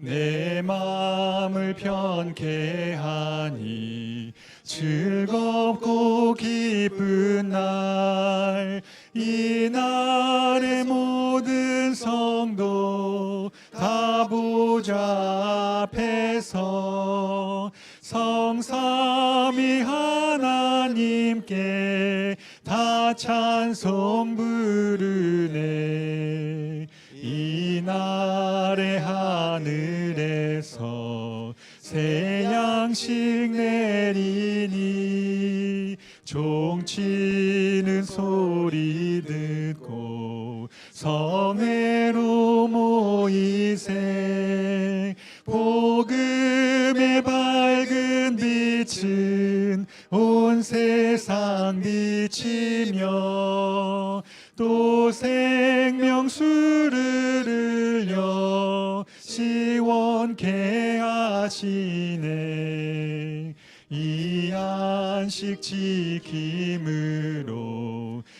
내 마음을 편케 하니 즐겁고 기쁜 날, 이 날의 모든 성도 다 보좌 앞에서 성삼위 하나님께 다 찬송 부르네. 이 날의 하늘에서 새 양식 내리니 종치는 소리 듣고 성회로 모이세. 복음의 밝은 빛은 온 세상 비치며 또 생명수를 흘려 시원케 하시네. 이 안식 지킴으로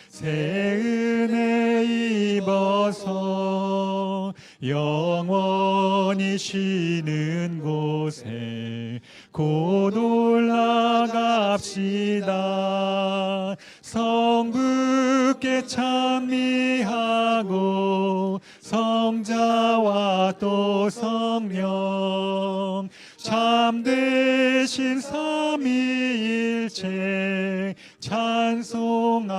새 은혜 입어서 영원히 쉬는 곳에 곧 올라갑시다. 성부께 찬미하고 성자와 또 성령 참되신 삼위일체 찬송할지어다.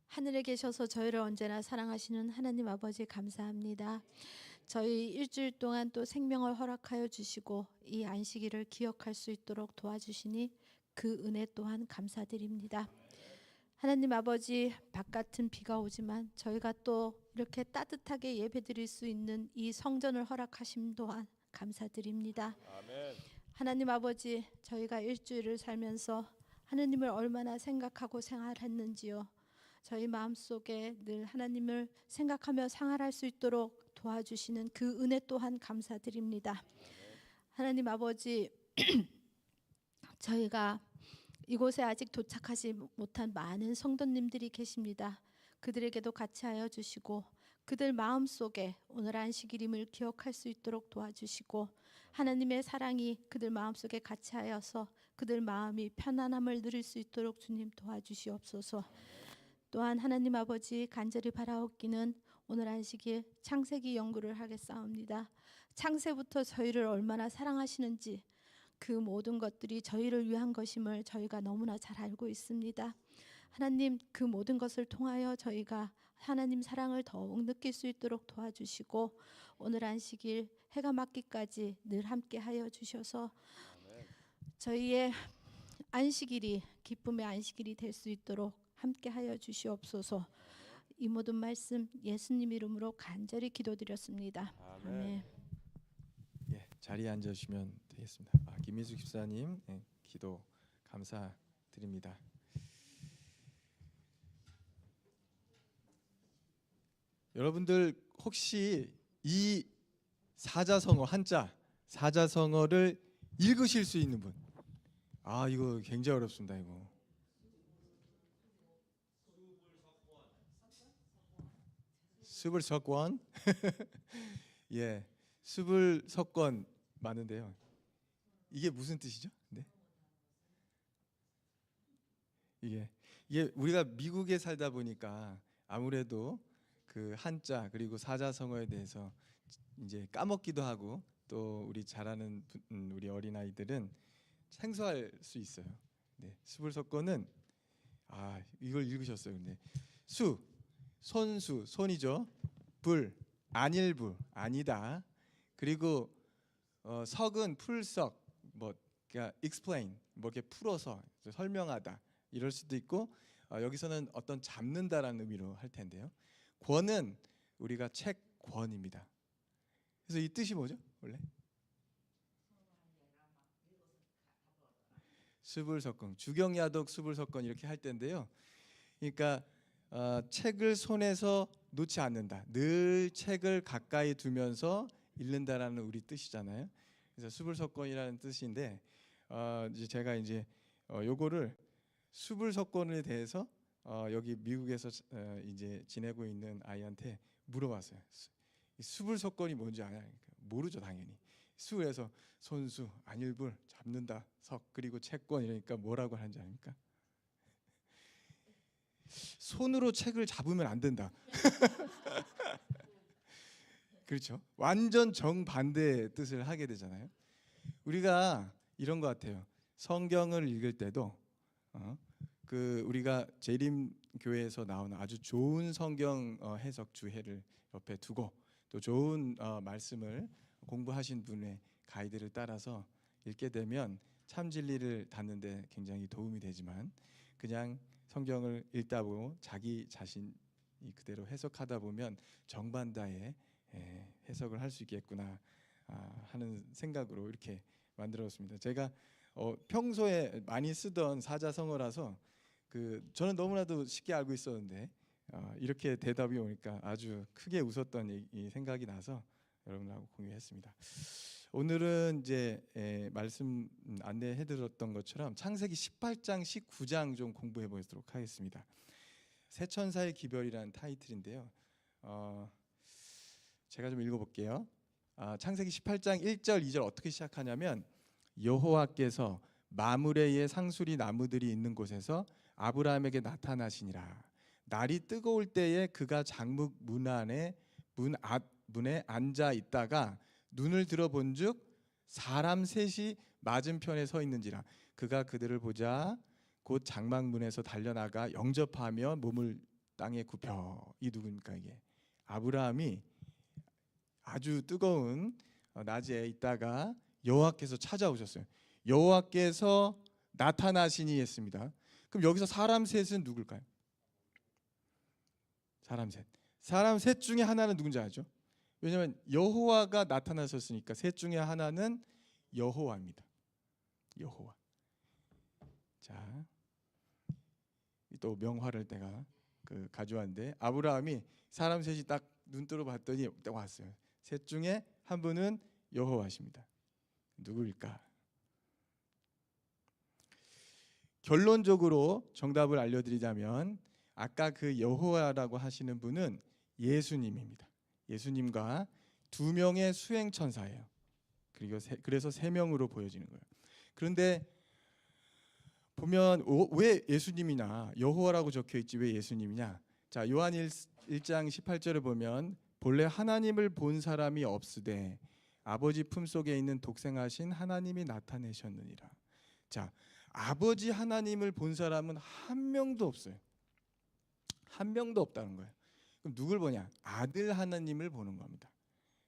하늘에 계셔서 저희를 언제나 사랑하시는 하나님 아버지 감사합니다. 저희 일주일 동안 또 생명을 허락하여 주시고 이 안식일을 기억할 수 있도록 도와주시니 그 은혜 또한 감사드립니다. 하나님 아버지, 바깥은 비가 오지만 저희가 또 이렇게 따뜻하게 예배드릴 수 있는 이 성전을 허락하심 또한 감사드립니다. 아멘. 하나님 아버지, 저희가 일주일을 살면서 하나님을 얼마나 생각하고 생활했는지요. 저희 마음속에 늘 하나님을 생각하며 생활할 수 있도록 도와주시는 그 은혜 또한 감사드립니다. 하나님 아버지, 저희가 이곳에 아직 도착하지 못한 많은 성도님들이 계십니다. 그들에게도 같이 하여 주시고 그들 마음속에 오늘 안식일임을 기억할 수 있도록 도와주시고 하나님의 사랑이 그들 마음속에 같이 하여서 그들 마음이 편안함을 누릴 수 있도록 주님 도와주시옵소서. 또한 하나님 아버지, 간절히 바라옵기는 오늘 안식일 창세기 연구를 하겠사옵니다. 창세부터 저희를 얼마나 사랑하시는지 그 모든 것들이 저희를 위한 것임을 저희가 너무나 잘 알고 있습니다. 하나님, 그 모든 것을 통하여 저희가 하나님 사랑을 더욱 느낄 수 있도록 도와주시고 오늘 안식일 해가 맞기까지 늘 함께 하여 주셔서 저희의 안식일이 기쁨의 안식일이 될 수 있도록 함께 하여 주시옵소서. 이 모든 말씀 예수님 이름으로 간절히 기도드렸습니다. 아멘. 예, 자리에 앉으시면 되겠습니다. 김민수 집사님, 기도 감사드립니다. 여러분들 혹시 이 사자성어 한자 사자성어를 읽으실 수 있는 분? 이거 굉장히 어렵습니다. 이거. 수불석권. 예, 수불석권 많은데요. 이게 무슨 뜻이죠? 네. 이게 우리가 미국에 살다 보니까 아무래도 그 한자 그리고 사자성어에 대해서 이제 까먹기도 하고 또 우리 잘 아는 우리 어린 아이들은 생소할 수 있어요. 네, 수불석권은 이걸 읽으셨어요. 근데 손수 손이죠. 불 안일부 아니다. 그리고 석은 풀석 그러니까 explain 이렇게 풀어서 설명하다 이럴 수도 있고 여기서는 어떤 잡는다라는 의미로 할 텐데요. 권은 우리가 책권입니다. 그래서 이 뜻이 뭐죠? 원래 수불석권, 주경야독 수불석권 이렇게 할 텐데요. 그러니까 책을 손에서 놓지 않는다. 늘 책을 가까이 두면서 읽는다라는 우리 뜻이잖아요. 그래서 수불석권이라는 뜻인데 이제 제가 요거를 수불석권에 대해서 여기 미국에서 이제 지내고 있는 아이한테 물어봤어요. 이 수불석권이 뭔지 아냐? 그러니까 모르죠, 당연히. 수에서 손수, 안일불, 잡는다, 석, 그리고 채권 이러니까 뭐라고 하는지 아닙니까? 손으로 책을 잡으면 안 된다. 그렇죠? 완전 정반대의 뜻을 하게 되잖아요. 우리가 이런 것 같아요. 성경을 읽을 때도 우리가 재림 교회에서 나오는 아주 좋은 성경 해석 주해를 옆에 두고 또 좋은 말씀을 공부하신 분의 가이드를 따라서 읽게 되면 참 진리를 닫는데 굉장히 도움이 되지만 그냥 성경을 읽다 보고 자기 자신이 그대로 해석하다 보면 정반대의 해석을 할 수 있겠구나 하는 생각으로 이렇게 만들었습니다. 제가 평소에 많이 쓰던 사자성어라서 저는 너무나도 쉽게 알고 있었는데 이렇게 대답이 오니까 아주 크게 웃었던 이 생각이 나서 여러분하고 공유했습니다. 오늘은 이제 말씀 안내해드렸던 것처럼 창세기 18장, 19장 좀 공부해 보도록 하겠습니다. 새 천사의 기별이라는 타이틀인데요. 제가 좀 읽어볼게요. 창세기 18장 1절, 2절 어떻게 시작하냐면 여호와께서 마므레의 상수리 나무들이 있는 곳에서 아브라함에게 나타나시니라. 날이 뜨거울 때에 그가 장막 문에 앉아 있다가 눈을 들어본즉 사람 셋이 맞은편에 서 있는지라. 그가 그들을 보자 곧 장막 문에서 달려나가 영접하며 몸을 땅에 굽혀. 이 누구입니까 이게? 아브라함이 아주 뜨거운 낮에 있다가 여호와께서 찾아오셨어요. 여호와께서 나타나시니 했습니다. 그럼 여기서 사람 셋은 누굴까요? 사람 셋 중에 하나는 누군지 알죠? 왜냐하면 여호와가 나타나셨으니까 셋 중에 하나는 여호와입니다. 여호와. 자, 또 명화를 내가 가져왔는데 아브라함이 사람 셋이 딱 눈 뜨러 봤더니 딱 왔어요. 셋 중에 한 분은 여호와십니다. 누구일까? 결론적으로 정답을 알려드리자면 아까 그 여호와라고 하시는 분은 예수님입니다. 예수님과 두 명의 수행 천사예요. 그래서 세 명으로 보여지는 거예요. 그런데 보면 왜 예수님이냐, 여호와라고 적혀 있지 왜 예수님이냐? 자, 요한 1장 18절에 보면 본래 하나님을 본 사람이 없으되 아버지 품속에 있는 독생하신 하나님이 나타내셨느니라. 자, 아버지 하나님을 본 사람은 한 명도 없어요. 한 명도 없다는 거예요. 그럼 누굴 보냐? 아들 하나님을 보는 겁니다.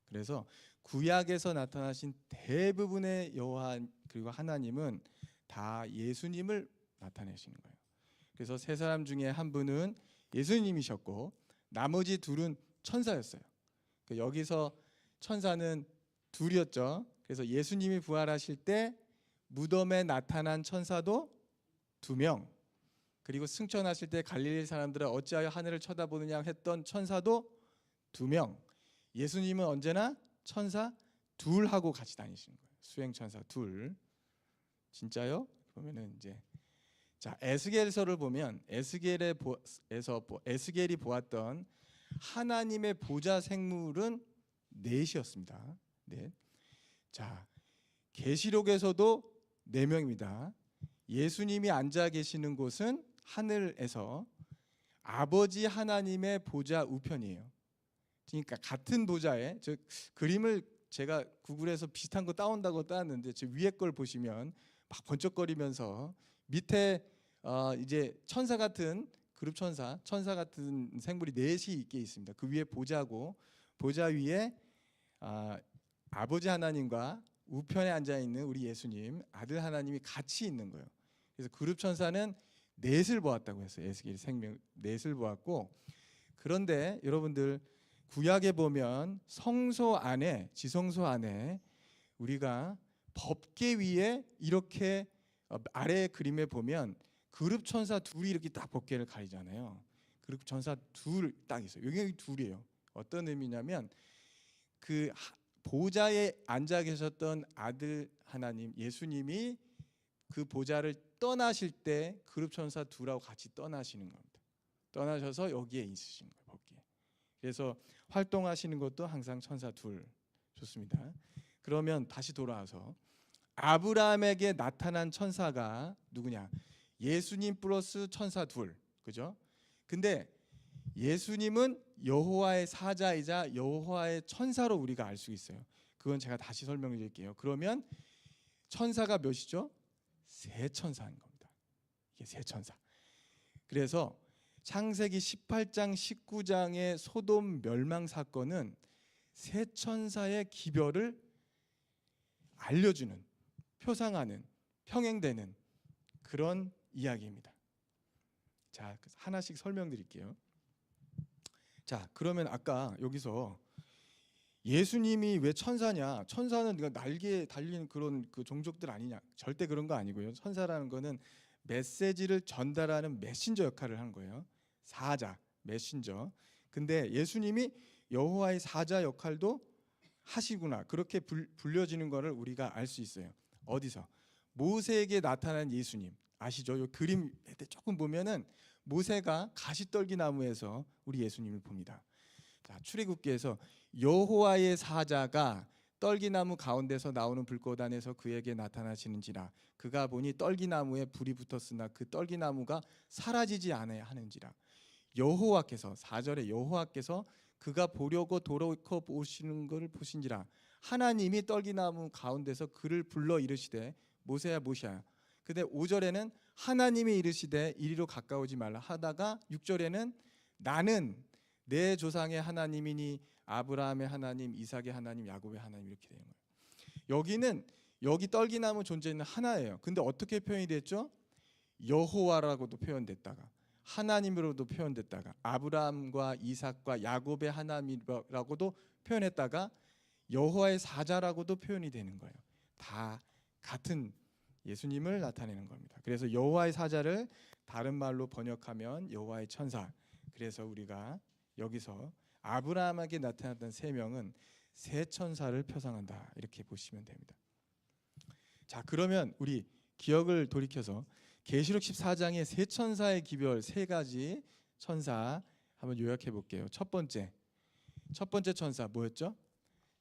그래서 구약에서 나타나신 대부분의 여호와 그리고 하나님은 다 예수님을 나타내시는 거예요. 그래서 세 사람 중에 한 분은 예수님이셨고 나머지 둘은 천사였어요. 여기서 천사는 둘이었죠. 그래서 예수님이 부활하실 때 무덤에 나타난 천사도 2명, 그리고 승천하실 때 갈릴리 사람들은 어찌하여 하늘을 쳐다보느냐 했던 천사도 2명. 예수님은 언제나 천사 둘하고 같이 다니시는 거예요. 수행 천사 둘. 진짜요? 보면은 이제 자, 에스겔서를 보면 에스겔이 보았던 하나님의 보좌 생물은 넷이었습니다. 넷. 자, 계시록에서도 4명입니다. 예수님이 앉아 계시는 곳은 하늘에서 아버지 하나님의 보좌 우편이에요. 그러니까 같은 보좌에 저 그림을 제가 구글에서 비슷한 거 따온다고 따왔는데 저 위에 걸 보시면 막 번쩍거리면서 밑에 이제 천사 같은 그룹 천사 같은 생물이 넷이 있게 있습니다. 그 위에 보좌고 보좌 위에 아버지 하나님과 우편에 앉아 있는 우리 예수님 아들 하나님이 같이 있는 거예요. 그래서 그룹 천사는 넷을 보았다고 했어요. 에스겔이 생명 넷을 보았고, 그런데 여러분들 구약에 보면 성소 안에 지성소 안에 우리가 법궤 위에 이렇게 아래 그림에 보면 그룹 천사 둘이 이렇게 딱 법궤를 가리잖아요. 그룹 천사 둘 딱 있어요. 여기 둘이에요. 어떤 의미냐면 그 보좌에 앉아 계셨던 아들 하나님 예수님이 그 보좌를 떠나실 때 그룹 천사 둘하고 같이 떠나시는 겁니다. 떠나셔서 여기에 있으신 거예요. 거기에. 그래서 활동하시는 것도 항상 천사 둘. 좋습니다. 그러면 다시 돌아와서 아브라함에게 나타난 천사가 누구냐? 예수님 플러스 천사 둘. 그죠? 근데 예수님은 여호와의 사자이자 여호와의 천사로 우리가 알 수 있어요. 그건 제가 다시 설명해 드릴게요. 그러면 천사가 몇이죠? 세 천사인 겁니다. 이게 세 천사. 그래서 창세기 18장 19장의 소돔 멸망 사건은 세 천사의 기별을 알려주는, 표상하는, 평행되는 그런 이야기입니다. 자, 하나씩 설명드릴게요. 자, 그러면 아까 여기서 예수님이 왜 천사냐? 천사는 날개에 달린 그런 그 종족들 아니냐? 절대 그런 거 아니고요. 천사라는 거는 메시지를 전달하는 메신저 역할을 하는 거예요. 사자, 메신저. 근데 예수님이 여호와의 사자 역할도 하시구나. 그렇게 불려지는 것을 우리가 알 수 있어요. 어디서? 모세에게 나타난 예수님. 아시죠? 요 그림 조금 보면은 모세가 가시떨기 나무에서 우리 예수님을 봅니다. 자, 출애굽기에서 여호와의 사자가 떨기나무 가운데서 나오는 불꽃 안에서 그에게 나타나시는지라 그가 보니 떨기나무에 불이 붙었으나 그 떨기나무가 사라지지 않아야 하는지라. 여호와께서 4절에 여호와께서 그가 보려고 돌아서 오시는 것을 보신지라. 하나님이 떨기나무 가운데서 그를 불러 이르시되 모세야 모세야. 근데 5절에는 하나님이 이르시되 이리로 가까우지 말라 하다가 6절에는 나는 내 조상의 하나님이니 아브라함의 하나님, 이삭의 하나님, 야곱의 하나님 이렇게 되는 거예요. 여기는 여기 떨기나무 존재는 하나예요. 근데 어떻게 표현이 됐죠? 여호와라고도 표현됐다가 하나님으로도 표현됐다가 아브라함과 이삭과 야곱의 하나님이라고도 표현했다가 여호와의 사자라고도 표현이 되는 거예요. 다 같은 예수님을 나타내는 겁니다. 그래서 여호와의 사자를 다른 말로 번역하면 여호와의 천사. 그래서 우리가 여기서 아브라함에게 나타났던 세 명은 세 천사를 표상한다. 이렇게 보시면 됩니다. 자, 그러면 우리 기억을 돌이켜서 계시록 14장의 세 천사의 기별 세 가지 천사 한번 요약해 볼게요. 첫 번째 천사 뭐였죠?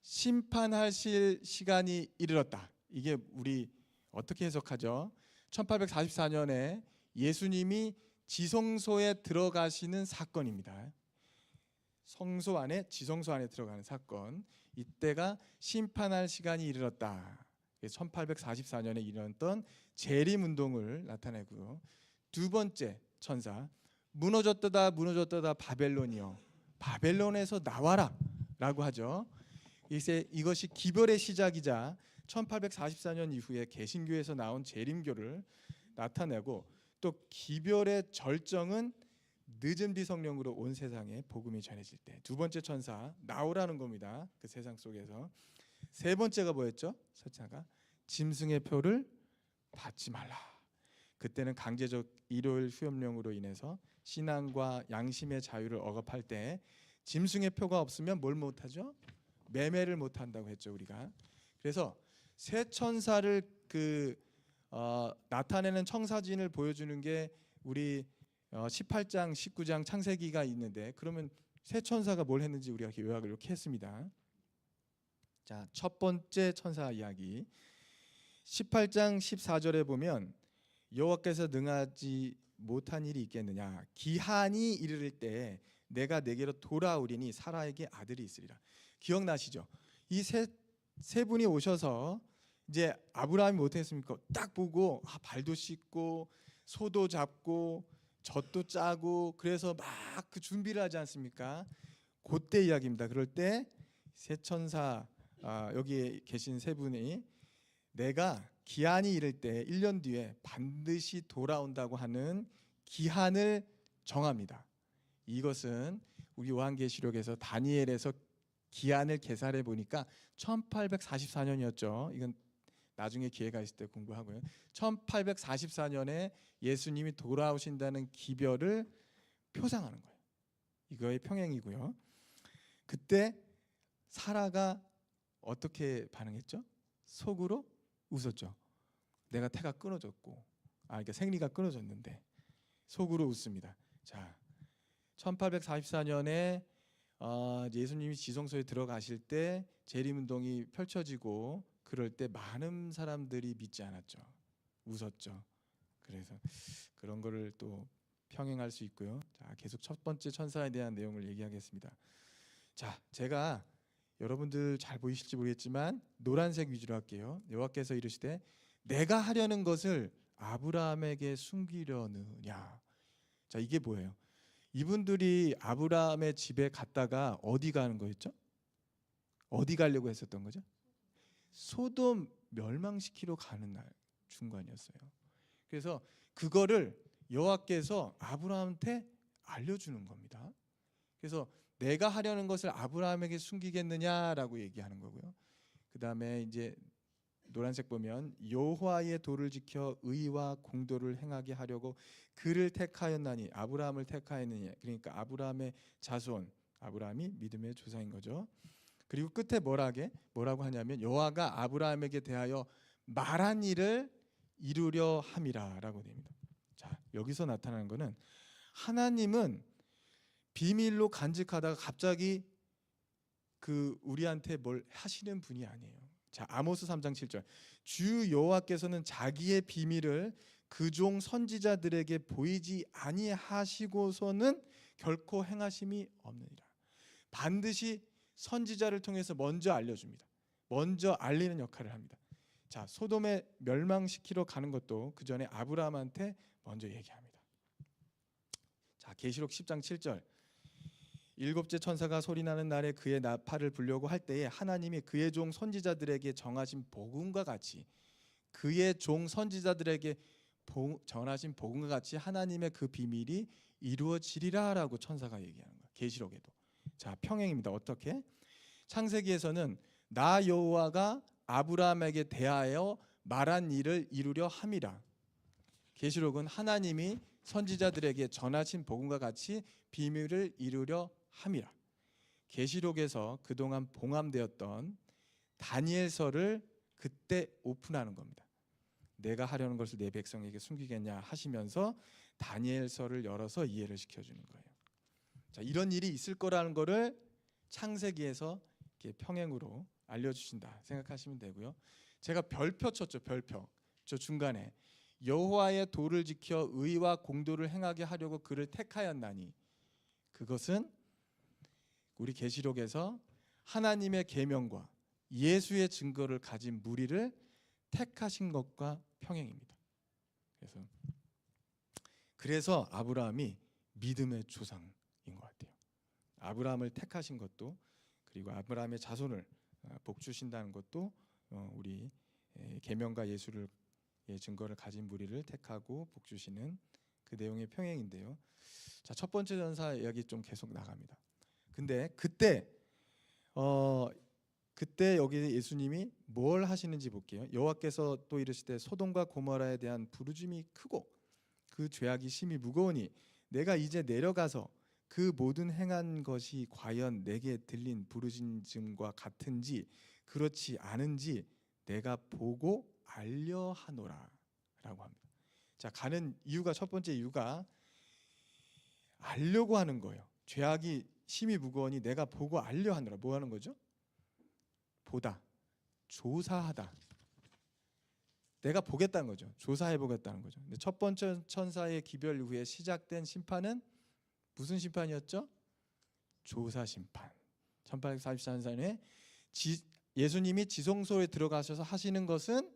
심판하실 시간이 이르렀다. 이게 우리 어떻게 해석하죠? 1844년에 예수님이 지성소에 들어가시는 사건입니다. 성소 안에 지성소 안에 들어가는 사건. 이때가 심판할 시간이 이르렀다. 1844년에 일어났던 재림 운동을 나타내고요. 두 번째 천사 무너졌다 무너졌다 바벨론이여 바벨론에서 나와라라고 하죠. 이것이 기별의 시작이자 1844년 이후에 개신교에서 나온 재림교를 나타내고 또 기별의 절정은 늦은 비성령으로 온 세상에 복음이 전해질 때 두 번째 천사 나오라는 겁니다. 그 세상 속에서. 세 번째가 뭐였죠? 천사가 짐승의 표를 받지 말라. 그때는 강제적 일요일 수염령으로 인해서 신앙과 양심의 자유를 억압할 때 짐승의 표가 없으면 뭘 못하죠? 매매를 못한다고 했죠 우리가. 그래서 새 천사를 나타내는 청사진을 보여주는 게 우리 18장 19장 창세기가 있는데 그러면 새 천사가 뭘 했는지 우리가 요약을 이렇게 했습니다. 자, 첫 번째 천사 이야기 18장 14절에 보면 여호와께서 능하지 못한 일이 있겠느냐 기한이 이르를 때 내가 내게로 돌아오리니 사라에게 아들이 있으리라. 기억나시죠? 이 세 분이 오셔서 이제 아브라함이 못했습니까? 딱 보고 발도 씻고 소도 잡고 젖도 짜고 그래서 막 그 준비를 하지 않습니까? 그때 이야기입니다. 그럴 때 세 천사 여기 계신 세 분이 내가 기한이 이를 때 1년 뒤에 반드시 돌아온다고 하는 기한을 정합니다. 이것은 우리 요한계시록에서 다니엘에서 기한을 계산해 보니까 1844년이었죠. 이건 나중에 기회가 있을 때 공부하고요. 1844년에 예수님이 돌아오신다는 기별을 표상하는 거예요. 이거의 평행이고요. 그때 사라가 어떻게 반응했죠? 속으로 웃었죠. 내가 태가 끊어졌고, 그러니까 생리가 끊어졌는데 속으로 웃습니다. 자, 1844년에 예수님이 지성소에 들어가실 때 재림운동이 펼쳐지고 그럴 때 많은 사람들이 믿지 않았죠. 웃었죠. 그래서 그런 거를 또 평행할 수 있고요. 자, 계속 첫 번째 천사에 대한 내용을 얘기하겠습니다. 자, 제가 여러분들 잘 보이실지 모르겠지만 노란색 위주로 할게요. 여호와께서 이르시되 내가 하려는 것을 아브라함에게 숨기려느냐. 자, 이게 뭐예요? 이분들이 아브라함의 집에 갔다가 어디 가는 거였죠? 어디 가려고 했었던 거죠? 소돔 멸망시키러 가는 날 중간이었어요. 그래서 그거를 여호와께서 아브라함한테 알려주는 겁니다. 그래서 내가 하려는 것을 아브라함에게 숨기겠느냐라고 얘기하는 거고요. 그 다음에 이제 노란색 보면 여호와의 도를 지켜 의와 공도를 행하게 하려고 그를 택하였나니, 아브라함을 택하였느냐. 그러니까 아브라함의 자손, 아브라함이 믿음의 조상인 거죠. 그리고 끝에 뭐라고 하냐면 여호와가 아브라함에게 대하여 말한 일을 이루려 함이라라고 됩니다. 자, 여기서 나타나는 것은 하나님은 비밀로 간직하다가 갑자기 우리한테 뭘 하시는 분이 아니에요. 자, 아모스 3장 7절. 주 여호와께서는 자기의 비밀을 그 종 선지자들에게 보이지 아니하시고서는 결코 행하심이 없느니라. 반드시 선지자를 통해서 먼저 알려줍니다. 먼저 알리는 역할을 합니다. 자, 소돔에 멸망시키러 가는 것도 그 전에 아브라함한테 먼저 얘기합니다. 자, 계시록 10장 7절. 일곱째 천사가 소리나는 날에 그의 나팔을 불려고 할 때에 하나님이 그의 종 선지자들에게 정하신 복음과 같이, 그의 종 선지자들에게 전하신 복음과 같이 하나님의 그 비밀이 이루어지리라라고 천사가 얘기하는 거예요. 계시록에도. 자, 평행입니다. 어떻게? 창세기에서는 나 여호와가 아브라함에게 대하여 말한 일을 이루려 함이라. 계시록은 하나님이 선지자들에게 전하신 복음과 같이 비밀을 이루려 함이라. 계시록에서 그동안 봉함되었던 다니엘서를 그때 오픈하는 겁니다. 내가 하려는 것을 내 백성에게 숨기겠냐 하시면서 다니엘서를 열어서 이해를 시켜주는 거예요. 자, 이런 일이 있을 거라는 거를 창세기에서 이렇게 평행으로 알려주신다 생각하시면 되고요. 제가 별표 쳤죠. 별표. 저 중간에 여호와의 도를 지켜 의와 공도를 행하게 하려고 그를 택하였나니, 그것은 우리 계시록에서 하나님의 계명과 예수의 증거를 가진 무리를 택하신 것과 평행입니다. 그래서 아브라함이 믿음의 조상인 것 같아요. 아브라함을 택하신 것도, 그리고 아브라함의 자손을 복 주신다는 것도 우리 계명과 예수를 증거를 가진 무리를 택하고 복 주시는 그 내용의 평행인데요. 자, 첫 번째 전사 이야기 좀 계속 나갑니다. 근데 그때 여기 예수님이 뭘 하시는지 볼게요. 여호와께서 또 이르시되 소돔과 고모라에 대한 부르짖음이 크고 그 죄악이 심히 무거우니 내가 이제 내려가서 그 모든 행한 것이 과연 내게 들린 부르짖음과 같은지 그렇지 않은지 내가 보고 알려하노라 라고 합니다. 자, 가는 이유가, 첫 번째 이유가 알려고 하는 거예요. 죄악이 심히 무거우니 내가 보고 알려하노라. 뭐 하는 거죠? 보다, 조사하다. 내가 보겠다는 거죠. 조사해 보겠다는 거죠. 근데 첫 번째 천사의 기별 이후에 시작된 심판은 무슨 심판이었죠? 조사 심판. 1844년에 예수님이 지성소에 들어가셔서 하시는 것은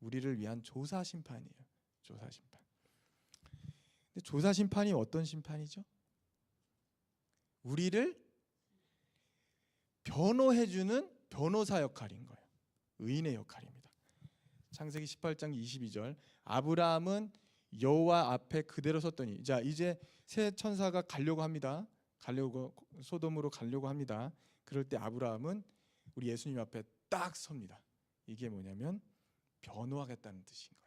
우리를 위한 조사 심판이에요. 조사 심판. 근데 조사 심판이 어떤 심판이죠? 우리를 변호해주는 변호사 역할인 거예요. 의인의 역할입니다. 창세기 18장 22절. 아브라함은 여호와 앞에 그대로 섰더니, 자, 이제 새 천사가 가려고 합니다. 소돔으로 가려고 합니다. 그럴 때 아브라함은 우리 예수님 앞에 딱 섭니다. 이게 뭐냐면 변호하겠다는 뜻인 거예요.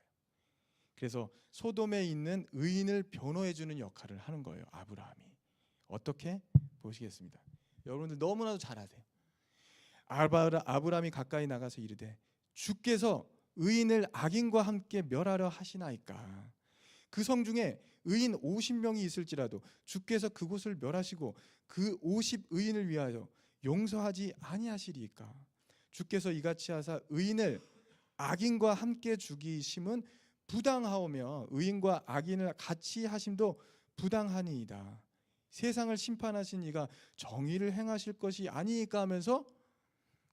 그래서 소돔에 있는 의인을 변호해주는 역할을 하는 거예요. 아브라함이. 어떻게? 보시겠습니다. 여러분들 너무나도 잘 아세요. 아브라함이 가까이 나가서 이르되 주께서 의인을 악인과 함께 멸하려 하시나이까. 그 성 중에 의인 50명이 있을지라도 주께서 그곳을 멸하시고 그 50 의인을 위하여 용서하지 아니하시리이까. 주께서 이같이 하사 의인을 악인과 함께 죽이심은 부당하오며 의인과 악인을 같이 하심도 부당하니이다. 세상을 심판하신 이가 정의를 행하실 것이 아니니까 하면서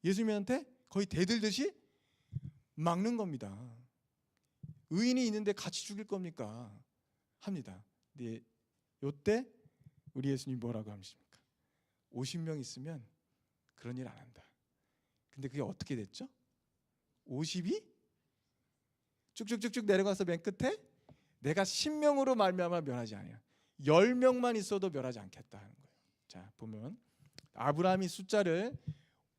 예수님한테 거의 대들듯이 막는 겁니다. 의인이 있는데 같이 죽일 겁니까? 합니다. 근데 요때 우리 예수님 뭐라고 하십니까? 50명 있으면 그런 일 안 한다. 근데 그게 어떻게 됐죠? 50이 쭉쭉쭉쭉 내려가서 맨 끝에 내가 10명으로 말미암아 멸하지 아니야. 10명만 있어도 멸하지 않겠다 하는 거예요. 자, 보면 아브라함이 숫자를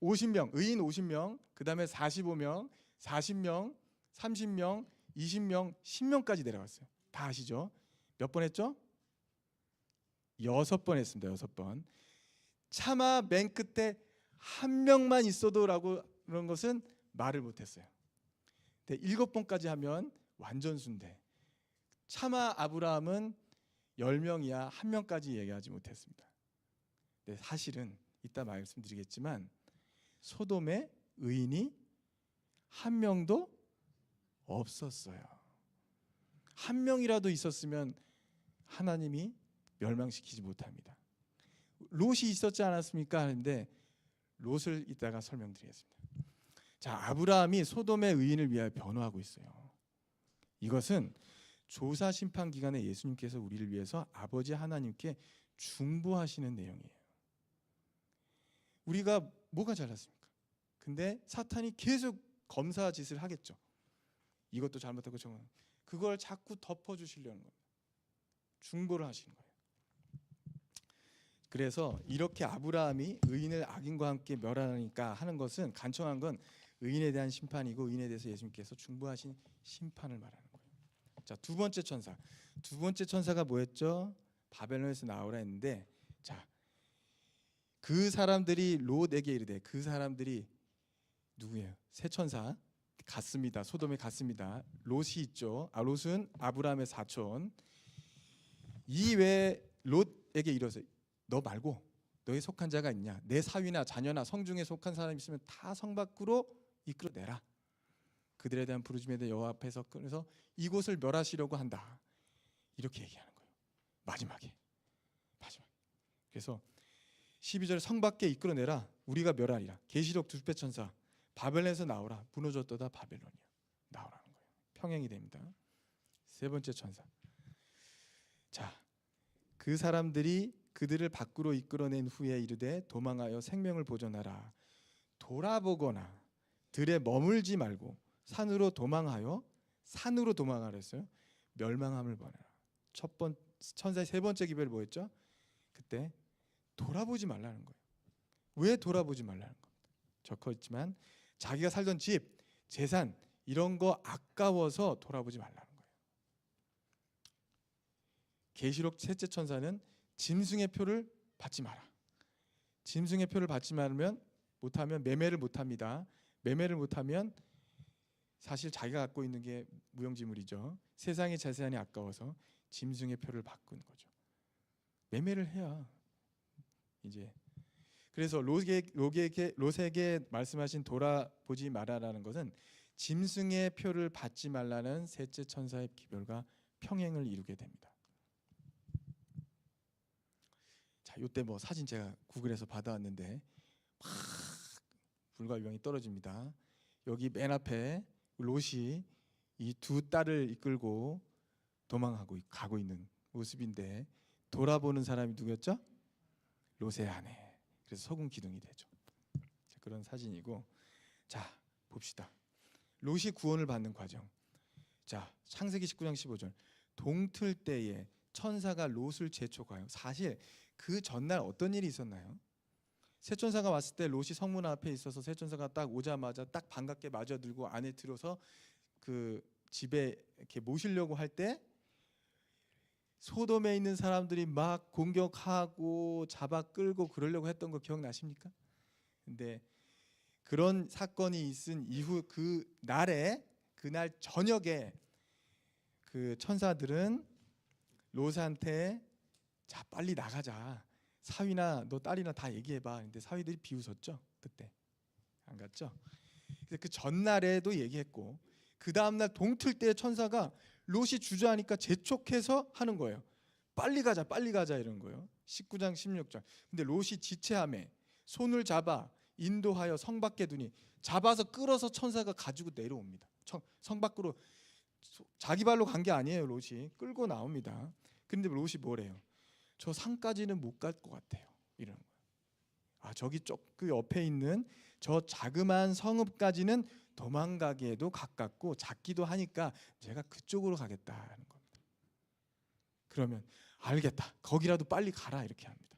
50명, 의인 50명, 그다음에 45명, 40명, 30명, 20명, 10명까지 내려갔어요. 다 아시죠? 몇 번 했죠? 6번 했습니다. 6번. 차마 맨 끝에 한 명만 있어도라고 그런 것은 말을 못했어요. 7번까지 하면 완전 순대. 차마 아브라함은 10명이야 한 명까지 얘기하지 못했습니다. 근데 사실은 이따 말씀드리겠지만 소돔에 의인이 한 명도 없었어요. 한 명이라도 있었으면 하나님이 멸망시키지 못합니다. 롯이 있었지 않았습니까? 하는데 롯을 이따가 설명드리겠습니다. 자, 아브라함이 소돔의 의인을 위하여 변호하고 있어요. 이것은 조사 심판 기간에 예수님께서 우리를 위해서 아버지 하나님께 중보하시는 내용이에요. 우리가 뭐가 잘났습니까? 근데 사탄이 계속 검사 짓을 하겠죠. 이것도 잘못하고 저거, 그걸 자꾸 덮어주시려는 겁니다. 중보를 하시는 거예요. 그래서 이렇게 아브라함이 의인을 악인과 함께 멸하니까 하는 것은 간청한 건 의인에 대한 심판이고 의인에 대해서 예수님께서 중보하신 심판을 말하는 거예요. 자, 두 번째 천사. 두 번째 천사가 뭐였죠? 바벨론에서 나오라 했는데, 자, 그 사람들이 롯에게 이르되, 그 사람들이 누구예요? 세 천사 갔습니다. 소돔에 갔습니다. 롯이 있죠. 롯은 아브라함의 사촌. 이 외에 롯에게 이르서 너 말고 너에 속한 자가 있냐? 내 사위나 자녀나 성중에 속한 사람이 있으면 다 성 밖으로 이끌어내라. 그들에 대한 부르심에 대해 여호와 앞에서 그래서 이곳을 멸하시려고 한다. 이렇게 얘기하는 거예요. 마지막에. 그래서 12절 성 밖에 이끌어내라. 우리가 멸하리라. 계시록 두배 천사 바벨론에서 나오라. 무너졌도다 바벨론이야. 나오라는 거예요. 평행이 됩니다. 세 번째 천사. 자, 그 사람들이 그들을 밖으로 이끌어낸 후에 이르되 도망하여 생명을 보존하라. 돌아보거나 들에 머물지 말고 산으로 도망하라 했어요. 멸망함을 버려라. 첫 번 천사의 세 번째 기별이 뭐였죠? 그때 돌아보지 말라는 거예요. 왜 돌아보지 말라는 겁니다. 적혀 있지만 자기가 살던 집, 재산 이런 거 아까워서 돌아보지 말라는 거예요. 계시록 셋째 천사는 짐승의 표를 받지 마라. 짐승의 표를 받지 말으면 못하면 매매를 못합니다. 매매를 못하면 사실 자기가 갖고 있는 게 무용지물이죠. 세상의 재산이 아까워서 짐승의 표를 바꾸는 거죠. 매매를 해야 이제 그래서 롯에게 말씀하신 돌아보지 말아라는 것은 짐승의 표를 받지 말라는 셋째 천사의 기별과 평행을 이루게 됩니다. 자, 이때 뭐 사진 제가 구글에서 받아왔는데 막 불과 유황이 떨어집니다. 여기 맨 앞에 롯이 이 두 딸을 이끌고 가고 있는 모습인데 돌아보는 사람이 누구였죠? 롯의 아내. 그래서 소금 기둥이 되죠. 자, 그런 사진이고, 자 봅시다. 롯이 구원을 받는 과정. 자, 창세기 19장 15절. 동틀 때에 천사가 롯을 재촉하여. 사실 그 전날 어떤 일이 있었나요? 새 천사가 왔을 때 롯이 성문 앞에 있어서 새 천사가 딱 오자마자 딱 반갑게 맞아들고 안에 들어서 그 집에 이렇게 모시려고 할 때 소돔에 있는 사람들이 막 공격하고 잡아 끌고 그러려고 했던 거 기억나십니까? 근데 그런 사건이 있은 이후 그 날에 그날 저녁에 그 그 천사들은 롯한테 자 빨리 나가자. 사위나 너 딸이나 다 얘기해봐. 근데 사위들이 비웃었죠. 그때 안 갔죠. 그래서 그 전날에도 얘기했고 그 다음날 동틀 때 천사가 롯이 주저하니까 재촉해서 하는 거예요. 빨리 가자 빨리 가자 이런 거예요. 19장 16절. 근데 롯이 지체하매 손을 잡아 인도하여 성 밖에 두니 잡아서 끌어서 천사가 가지고 내려옵니다. 성 밖으로 자기 발로 간 게 아니에요. 롯이 끌고 나옵니다. 근데 롯이 뭐래요? 저 산까지는 못 갈 것 같아요. 이러는 거예요. 아 저기 그 옆에 있는 저 자그마한 성읍까지는 도망가기에도 가깝고 작기도 하니까 제가 그쪽으로 가겠다는 겁니다. 그러면 알겠다. 거기라도 빨리 가라 이렇게 합니다.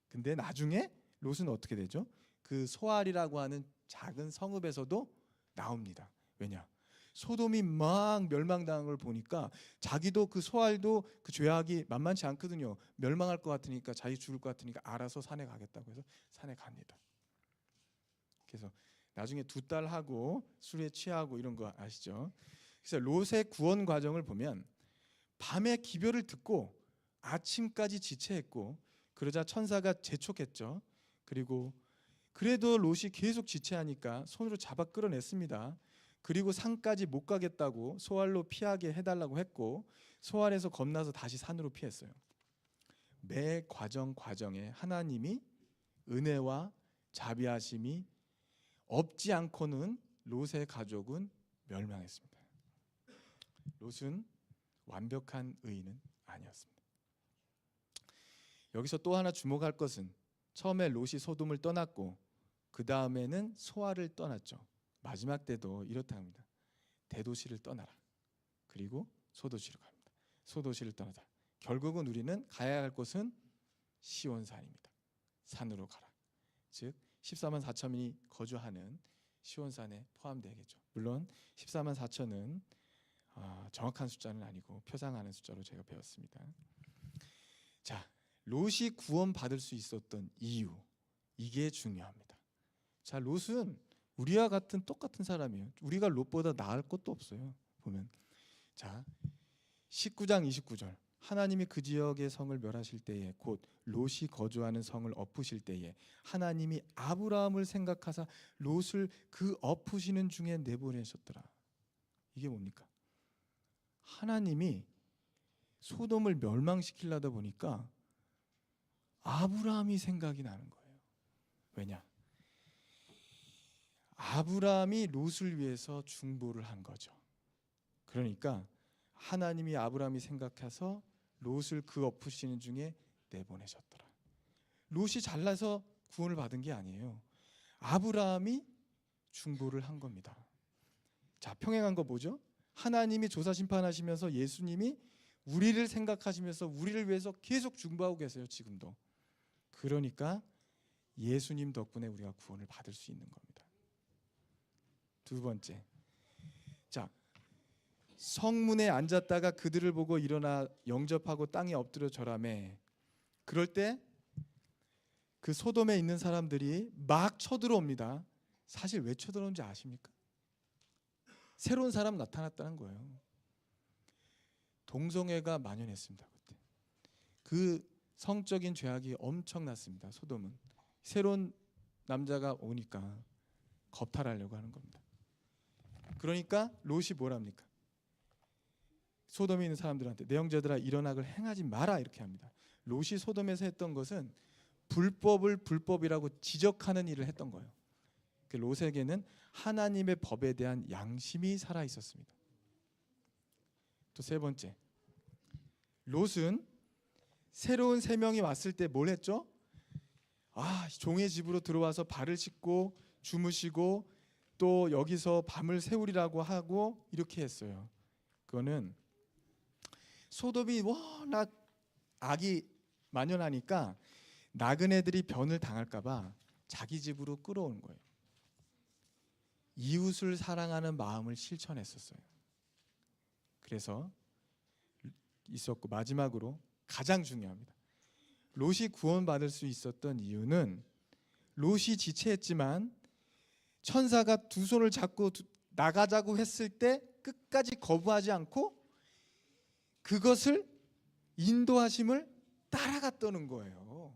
근데 나중에 롯은 어떻게 되죠? 그 소알이라고 하는 작은 성읍에서도 나옵니다. 왜냐? 소돔이 막 멸망당한 걸 보니까 자기도 그 소알도 그 죄악이 만만치 않거든요. 멸망할 것 같으니까 자기 죽을 것 같으니까 알아서 산에 가겠다고 해서 산에 갑니다. 그래서 나중에 2딸하고 술에 취하고 이런 거 아시죠? 그래서 롯의 구원 과정을 보면 밤에 기별을 듣고 아침까지 지체했고 그러자 천사가 재촉했죠. 그리고 그래도 롯이 계속 지체하니까 손으로 잡아 끌어냈습니다. 그리고 산까지 못 가겠다고 소알로 피하게 해달라고 했고 소알에서 겁나서 다시 산으로 피했어요. 매 과정에 하나님이 은혜와 자비하심이 없지 않고는 롯의 가족은 멸망했습니다. 롯은 완벽한 의인은 아니었습니다. 여기서 또 하나 주목할 것은 처음에 롯이 소돔을 떠났고 그 다음에는 소알을 떠났죠. 마지막 때도 이렇다 합니다. 대도시를 떠나라. 그리고 소도시로 갑니다. 소도시를 떠나자. 결국은 우리는 가야 할 곳은 시온산입니다. 산으로 가라. 즉 14만 4천이 거주하는 시온산에 포함되겠죠. 물론 14만 4천은 정확한 숫자는 아니고 표상하는 숫자로 제가 배웠습니다. 자, 롯이 구원받을 수 있었던 이유, 이게 중요합니다. 자, 롯은 우리와 같은 똑같은 사람이에요. 우리가 롯보다 나을 것도 없어요. 보면 자 19장 29절 하나님이 그 지역의 성을 멸하실 때에 곧 롯이 거주하는 성을 엎으실 때에 하나님이 아브라함을 생각하사 롯을 그 엎으시는 중에 내보내셨더라. 이게 뭡니까? 하나님이 소돔을 멸망시키려다 보니까 아브라함이 생각이 나는 거예요. 왜냐? 아브라함이 롯을 위해서 중보를 한 거죠. 그러니까 하나님이 아브라함이 생각해서 롯을 그 엎으시는 중에 내보내셨더라. 롯이 잘나서 구원을 받은 게 아니에요. 아브라함이 중보를 한 겁니다. 자, 평행한 거 뭐죠? 하나님이 조사 심판하시면서 예수님이 우리를 생각하시면서 우리를 위해서 계속 중보하고 계세요. 지금도. 그러니까 예수님 덕분에 우리가 구원을 받을 수 있는 겁니다. 두 번째, 자 성문에 앉았다가 그들을 보고 일어나 영접하고 땅에 엎드려 절하매 그럴 때 그 소돔에 있는 사람들이 막 쳐들어옵니다. 사실 왜 쳐들어온지 아십니까? 새로운 사람 나타났다는 거예요. 동성애가 만연했습니다. 그때 그 성적인 죄악이 엄청났습니다. 소돔은 새로운 남자가 오니까 겁탈하려고 하는 겁니다. 그러니까 롯이 뭐랍니까? 소돔에 있는 사람들한테 내 형제들아 일어나걸 행하지 마라 이렇게 합니다. 롯이 소돔에서 했던 것은 불법을 불법이라고 지적하는 일을 했던 거예요. 롯에게는 하나님의 법에 대한 양심이 살아 있었습니다. 또 세 번째, 롯은 새로운 세 명이 왔을 때 뭘 했죠? 종의 집으로 들어와서 발을 씻고 주무시고 또 여기서 밤을 새우리라고 하고 이렇게 했어요. 그거는 소돔이 워낙 악이 만연하니까 나그네들이 변을 당할까 봐 자기 집으로 끌어오는 거예요. 이웃을 사랑하는 마음을 실천했었어요. 그래서 있었고 마지막으로 가장 중요합니다. 롯이 구원받을 수 있었던 이유는 롯이 지체했지만 천사가 두 손을 잡고 나가자고 했을 때 끝까지 거부하지 않고 그것을 인도하심을 따라갔다는 거예요.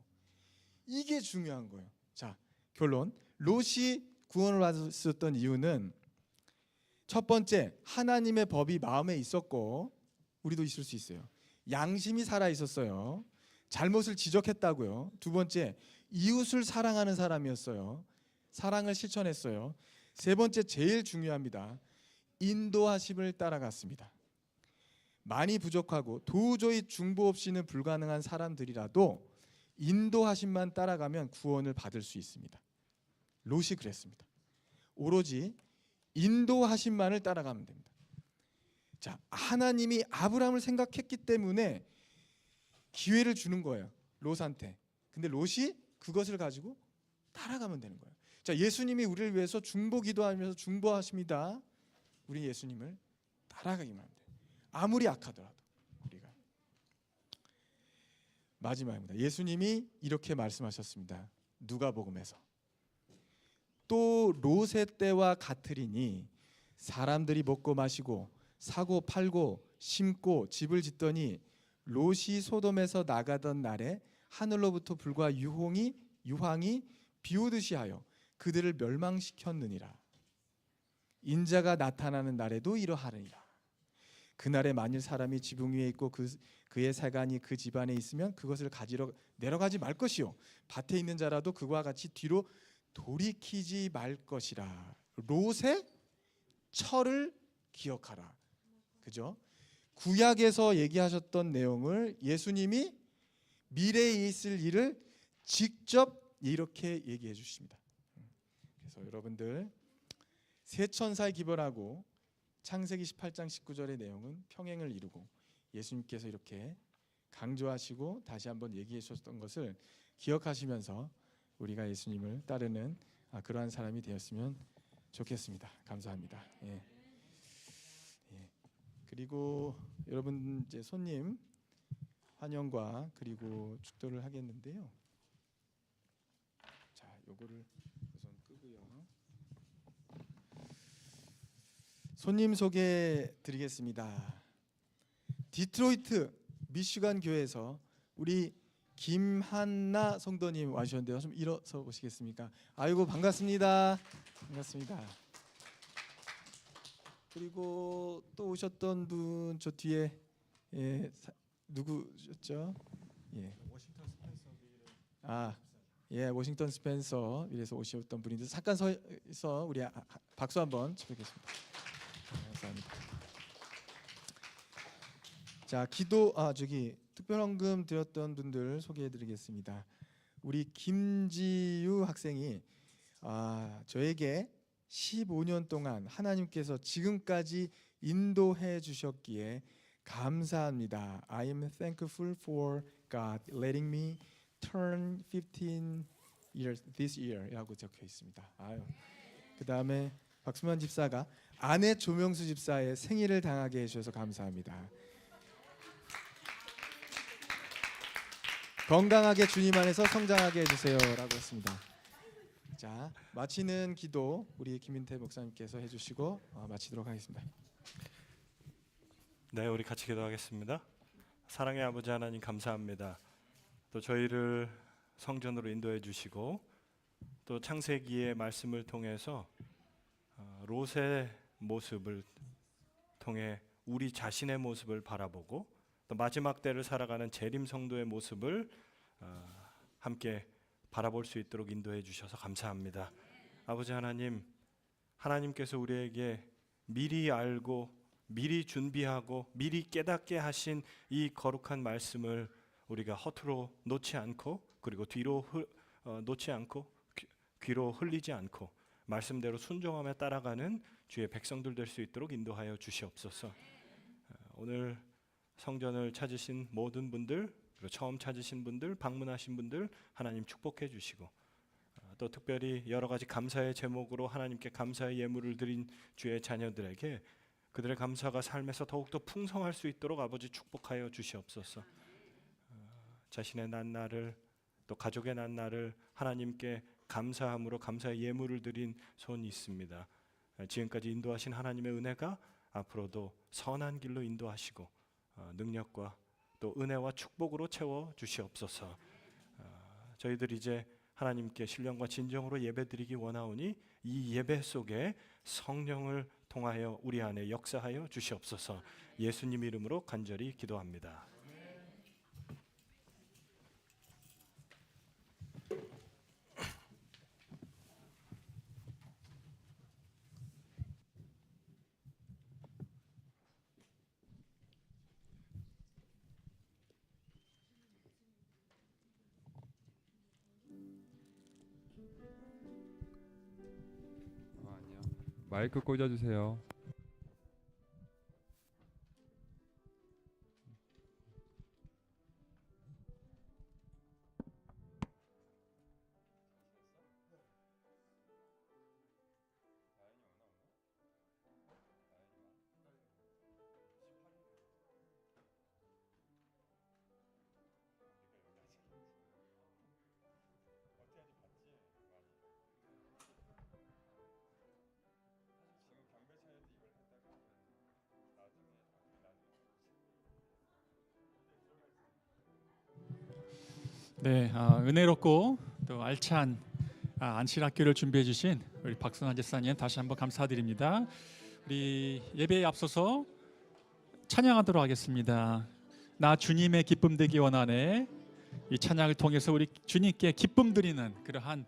이게 중요한 거예요. 자, 결론. 롯이 구원을 받았었던 이유는 첫 번째, 하나님의 법이 마음에 있었고, 우리도 있을 수 있어요. 양심이 살아 있었어요. 잘못을 지적했다고요. 두 번째, 이웃을 사랑하는 사람이었어요. 사랑을 실천했어요. 세 번째, 제일 중요합니다. 인도하심을 따라갔습니다. 많이 부족하고 도저히 중보 없이는 불가능한 사람들이라도 인도하심만 따라가면 구원을 받을 수 있습니다. 롯이 그랬습니다. 오로지 인도하심만을 따라가면 됩니다. 자, 하나님이 아브라함을 생각했기 때문에 기회를 주는 거예요. 롯한테. 근데 롯이 그것을 가지고 따라가면 되는 거예요. 자, 예수님이 우리를 위해서 중보 기도하면서 중보하십니다. 우리 예수님을 따라가기만 하면 돼요. 아무리 악하더라도. 우리가 마지막입니다. 예수님이 이렇게 말씀하셨습니다. 누가복음에서. 또 롯의 때와 같으리니 사람들이 먹고 마시고 사고 팔고 심고 집을 짓더니 롯이 소돔에서 나가던 날에 하늘로부터 불과 유황이 비오듯이 하여 그들을 멸망시켰느니라. 인자가 나타나는 날에도 이러하리라. 그날에 만일 사람이 지붕 위에 있고 그의 세간이 그 집안에 있으면 그것을 가지러 내려가지 말 것이요 밭에 있는 자라도 그와 같이 뒤로 돌이키지 말 것이라. 롯의 철을 기억하라. 그죠? 구약에서 얘기하셨던 내용을 예수님이 미래에 있을 일을 직접 이렇게 얘기해 주십니다. 그래서 여러분들 세천사에 기별하고 창세기 18장 19절의 내용은 평행을 이루고 예수님께서 이렇게 강조하시고 다시 한번 얘기해 주셨던 것을 기억하시면서 우리가 예수님을 따르는 그러한 사람이 되었으면 좋겠습니다. 감사합니다. 예. 그리고 여러분 이제 손님 환영과 그리고 축도를 하겠는데요. 자, 요거를 우선 끄고요. 손님 소개 드리겠습니다. 디트로이트 미시간 교회에서 우리 김한나 성도님 와주셨는데요. 좀 일어서 보시겠습니까? 아이고 반갑습니다. 반갑습니다. 그리고 또 오셨던 분 저 뒤에 누구셨죠? 워싱턴 스펜서 워싱턴 스펜서 이래서 오셨던 분인데 잠깐 서서 우리 박수 한번 쳐보겠습니다. 감사합니다. 자, 특별헌금 드렸던 분들 소개해드리겠습니다. 우리 김지유 학생이 저에게 15년 동안 하나님께서 지금까지 인도해 주셨기에 감사합니다. I am thankful for God letting me turn 15 years this year이라고 적혀 있습니다. 그 다음에 박수만 집사가 아내 조명수 집사의 생일을 당하게 해주셔서 감사합니다. 건강하게 주님 안에서 성장하게 해주세요라고 했습니다. 자, 마치는 기도 우리 김민태 목사님께서 해주시고 마치도록 하겠습니다. 네, 우리 같이 기도하겠습니다. 사랑의 아버지 하나님 감사합니다. 또 저희를 성전으로 인도해 주시고 또 창세기의 말씀을 통해서 롯의 모습을 통해 우리 자신의 모습을 바라보고 또 마지막 때를 살아가는 재림 성도의 모습을 함께 바라볼 수 있도록 인도해 주셔서 감사합니다. 아버지 하나님, 하나님께서 우리에게 미리 알고 미리 준비하고 미리 깨닫게 하신 이 거룩한 말씀을 우리가 허투루 놓지 않고 그리고 뒤로 놓지 않고 귀로 흘리지 않고 말씀대로 순종하며 따라가는 주의 백성들 될 수 있도록 인도하여 주시옵소서. 오늘 성전을 찾으신 모든 분들 그리고 처음 찾으신 분들 방문하신 분들 하나님 축복해 주시고 또 특별히 여러 가지 감사의 제목으로 하나님께 감사의 예물을 드린 주의 자녀들에게 그들의 감사가 삶에서 더욱더 풍성할 수 있도록 아버지 축복하여 주시옵소서. 자신의 난날을 또 가족의 난날을 하나님께 감사함으로 감사의 예물을 드린 손이 있습니다. 지금까지 인도하신 하나님의 은혜가 앞으로도 선한 길로 인도하시고 능력과 또 은혜와 축복으로 채워 주시옵소서. 저희들 이제 하나님께 신령과 진정으로 예배드리기 원하오니 이 예배 속에 성령을 통하여 우리 안에 역사하여 주시옵소서. 예수님 이름으로 간절히 기도합니다. 아니요. 마이크 꽂아주세요. 네, 은혜롭고 또 알찬 안식학교를 준비해 주신 우리 박선환 집사님 다시 한번 감사드립니다. 우리 예배에 앞서서 찬양하도록 하겠습니다. 나 주님의 기쁨 되기 원하네. 이 찬양을 통해서 우리 주님께 기쁨 드리는 그러한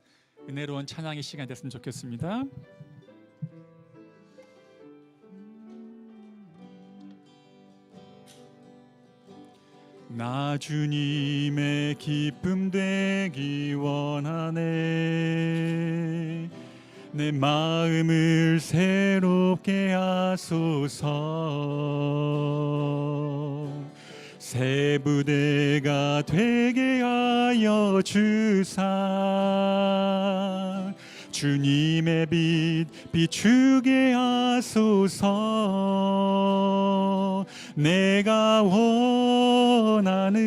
은혜로운 찬양의 시간이 됐으면 좋겠습니다. 나 주님의 기쁨 되기 원하네. 내 마음을 새롭게 하소서. 새 부대가 되게 하여 주사. 주님의 빛 비추게 하소서. 내가 원하는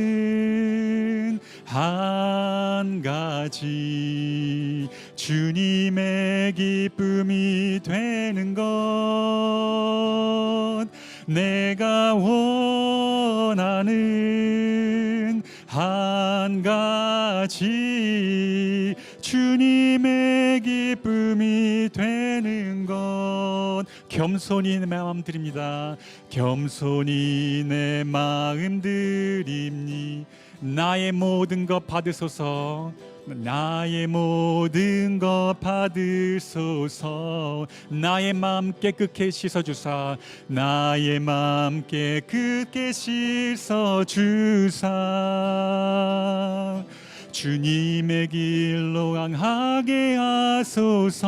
한 가지 주님의 기쁨이 되는 것. 내가 원하는 한 가지 주님의 기쁨이 되는 것. 겸손히 내 마음 드립니다. 겸손히 내 마음 드립니. 나의 모든 것 받으소서. 나의 모든 것 받으소서. 나의 마음 깨끗게 씻어주사. 나의 마음 깨끗게 씻어주사. 주님의 길로 향하게 하소서.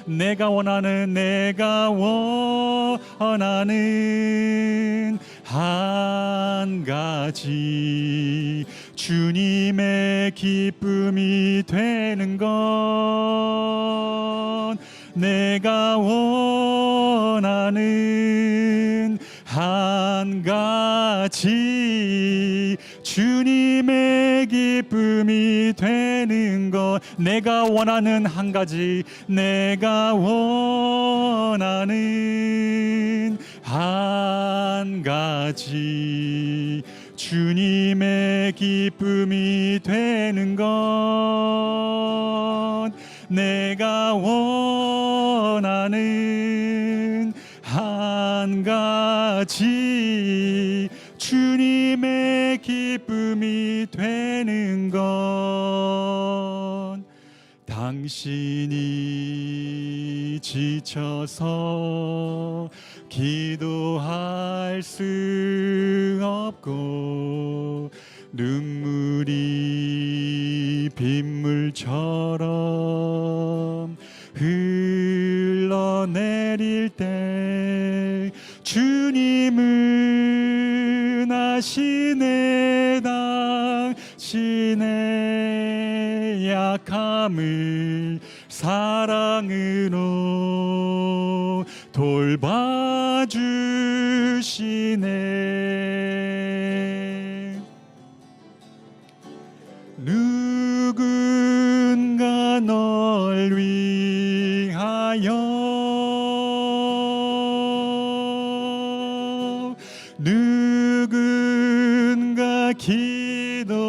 내가 원하는 한 가지 주님의 기쁨이 되는 것. 내가 원하는 한 가지 주님의 기쁨이 되는 것. 내가 원하는 한 가지. 내가 원하는 한 가지 주님의 기쁨이 되는 것. 내가 원하는 한 가지 주님의 기쁨이 되는 것. 당신이 지쳐서 기도할 수 없고 눈물이 빗물처럼 흘러내릴 때 주님은 아시네. 당신의 약함을 사랑으로 돌봐주시네. 누군가 널 위하여 기도하네.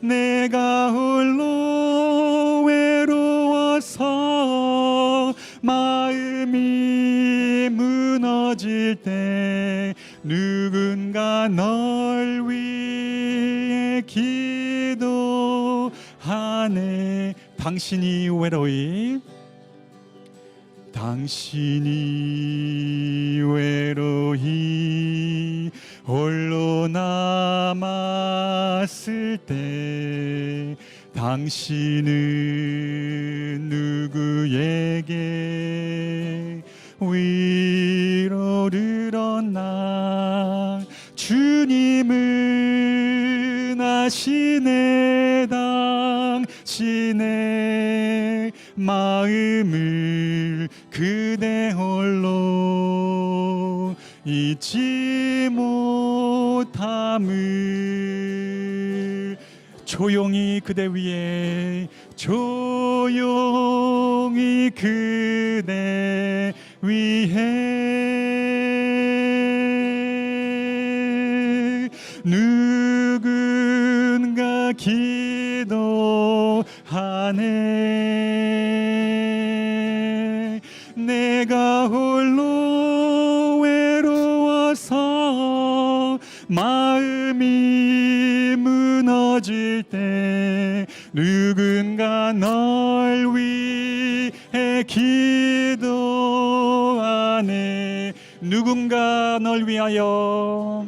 내가 홀로 외로워서 마음이 무너질 때 누군가 널 위해 기도하네. 당신이 외로이 홀로 남았을 때 당신은 누구에게 위로를 얻나. 주님은 아시네 당신의 마음을. 그대 홀로 잊지 못함을. 조용히 그대 위에, 조용히 그대 위해 누군가 기도하네. 내가 홀로 외로워서 마음이 무너질 때 누군가 널 위해 기도하네. 누군가 널 위하여,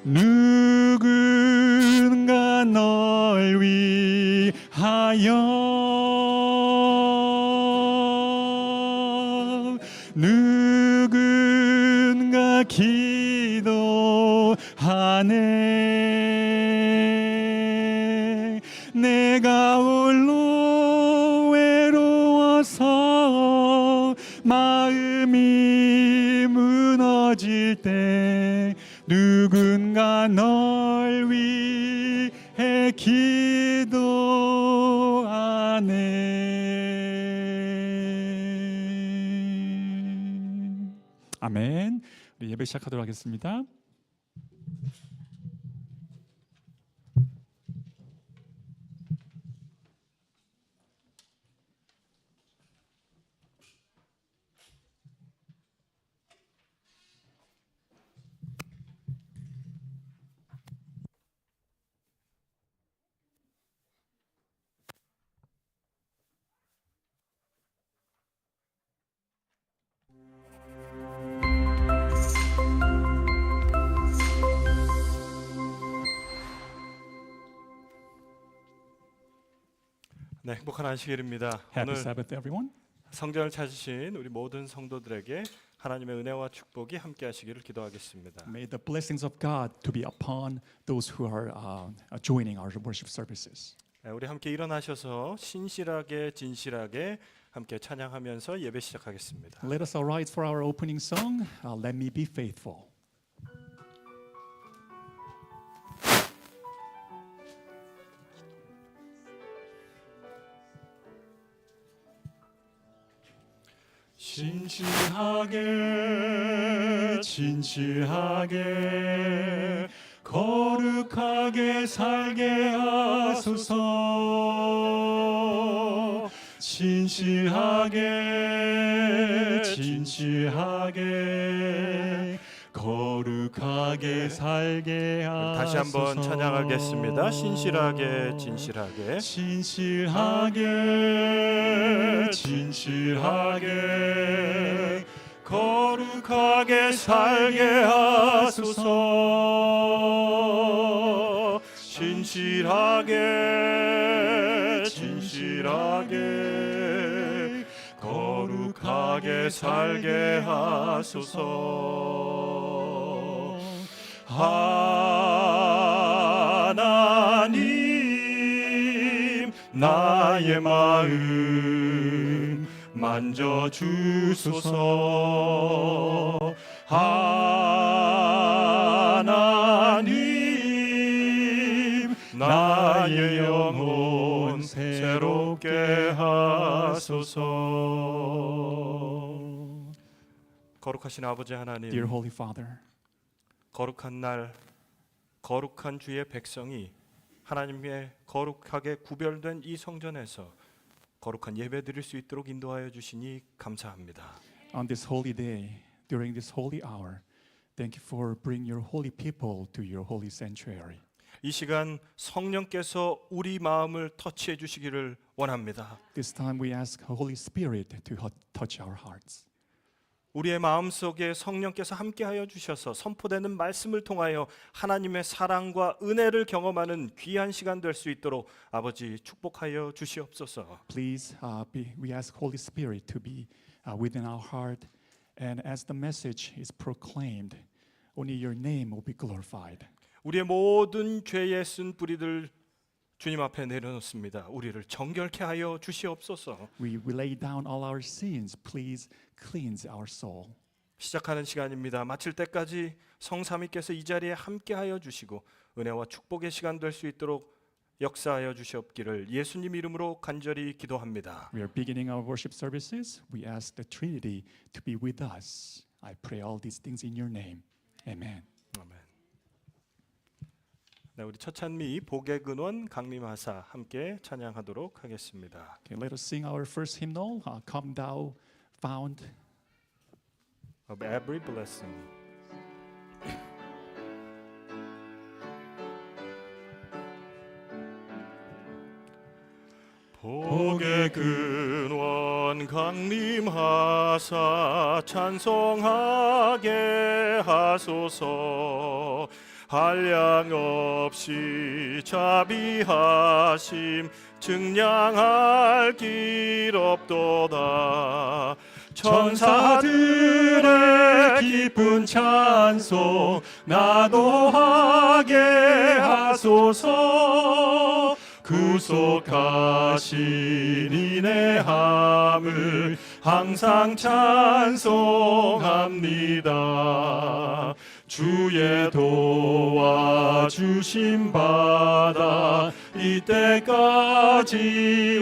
누군가 널 위하여, 누군가 기도하네. 내가 홀로 외로워서 마음이 무너질 때 누군가 널 위해 기도하네. 아멘. 우리 예배 시작하도록 하겠습니다. 네, 행복한 안식일입니다. Happy 오늘 Sabbath, everyone. 성전을 찾으신 우리 모든 성도들에게 하나님의 은혜와 축복이 함께하시기를 기도하겠습니다. May the blessings of God to be upon those who are joining our worship services. 네, 우리 함께 일어나셔서 신실하게 진실하게 함께 찬양하면서 예배 시작하겠습니다. Let us arise for our opening song. Let me be faithful. 진실하게 진실하게 거룩하게 살게 하소서. 진실하게 진실하게 거룩하게 살게 하소서. 다시 한번 찬양하겠습니다. 신실하게 진실하게 진실하게 진실하게 거룩하게 살게 하소서. 진실하게 진실하게 거룩하게 살게 하소서. 하나님 나의 마음 만져주소서. 하나님 나의 영혼 새롭게 하소서. 거룩하신 아버지 하나님, Dear Holy Father, 거룩한 날, 거룩한 주의 백성이 하나님의 거룩하게 구별된 이 성전에서 거룩한 예배 드릴 수 있도록 인도하여 주시니 감사합니다. on this holy day, during this holy hour, thank you for bringing your holy people to your holy sanctuary. 이 시간 성령께서 우리 마음을 터치해 주시기를 원합니다. This time we ask Holy Spirit to touch our hearts. 우리의 마음속에 성령께서 함께하여 주셔서 선포되는 말씀을 통하여 하나님의 사랑과 은혜를 경험하는 귀한 시간 될 수 있도록 아버지 축복하여 주시옵소서. Please, we ask Holy Spirit to be within our heart, and as the message is proclaimed, only your name will be glorified. 우리의 모든 죄의 쓴 뿌리들 주님 앞에 내려놓습니다. 우리를 정결케 하여 주시옵소서. We lay down all our sins. Please cleanse our soul. 시작하는 시간입니다. 마칠 때까지 성삼위께서 이 자리에 함께하여 주시고 은혜와 축복의 시간 될 수 있도록 역사하여 주시옵기를 예수님 이름으로 간절히 기도합니다. We are beginning our worship services. We ask the Trinity to be with us. I pray all these things in your name. Amen. 아멘. 네, 우리 첫 찬미 복의 근원 강림하사 함께 찬양하도록 하겠습니다. Okay, let us sing our first hymnal, Come Thou Fount Of every blessing. 복의 근원 강림하사 찬송하게 하소서. 한량 없이 자비하심 증량할 길 없도다. 천사들의 기쁜 찬송 나도하게 하소서. 구속하신 인내함을 항상 찬송합니다. 주의 도와주심 받아 이때까지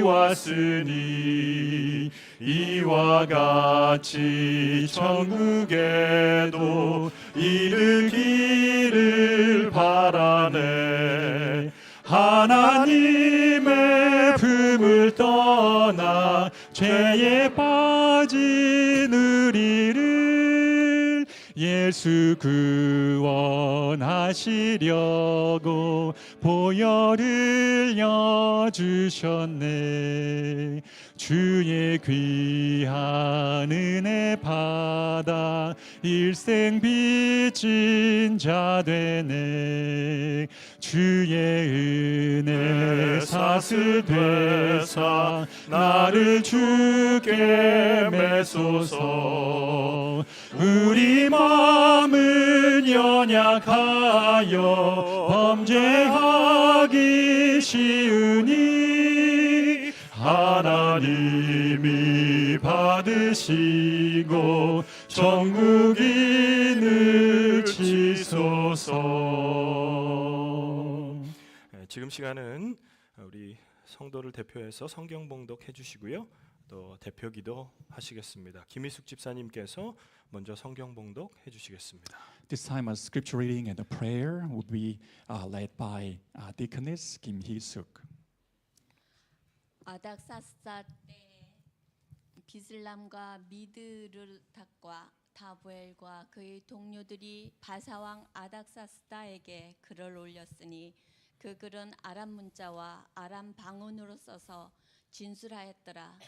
왔으니 이와 같이 천국에도 이르기를 바라네. 하나님의 품을 떠나 죄에 빠진 우리를 예수 구원하시려고 보혈을 여주셨네. 주의 귀한 은혜 받아 일생 빚진 자 되네. 주의 은혜 사슬되사 나를 주께 메소서. 우리 마음은 연약하여 범죄하기 쉬우니 하나님이 받으시고 정국인을 치소서. 지금 시간은 우리 성도를 대표해서 성경 봉독해 주시고요. 또 대표기도 하시겠습니다. 김희숙 집사님께서 먼저 성경 봉독해 주시겠습니다. This time a scripture reading and a prayer will be led by Deaconess Kim Hee-suk. 아닥사스다 때 비슬람과 미드르닥과 다부엘과 그의 동료들이 바사왕 아닥사스다에게 글을 올렸으니 그 글은 아람 문자와 아람 방언으로 써서 진술하였더라.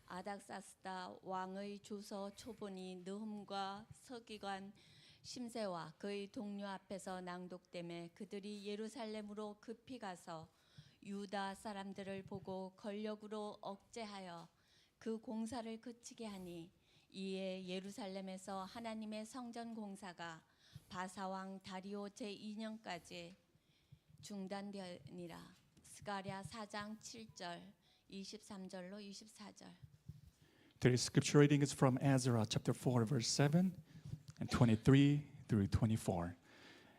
아닥사스다 왕의 조서 초본이 느훔과 서기관 심세와 그의 동료 앞에서 낭독되매 그들이 예루살렘으로 급히 가서 유다 사람들을 보고 권력으로 억제하여 그 공사를 그치게 하니 이에 예루살렘에서 하나님의 성전 공사가 바사왕 다리오 제2년까지 중단되니라. 스가랴 4장 7절 23절로 24절. Today's scripture reading is from Ezra chapter 4 verse 7 and 23 through 24.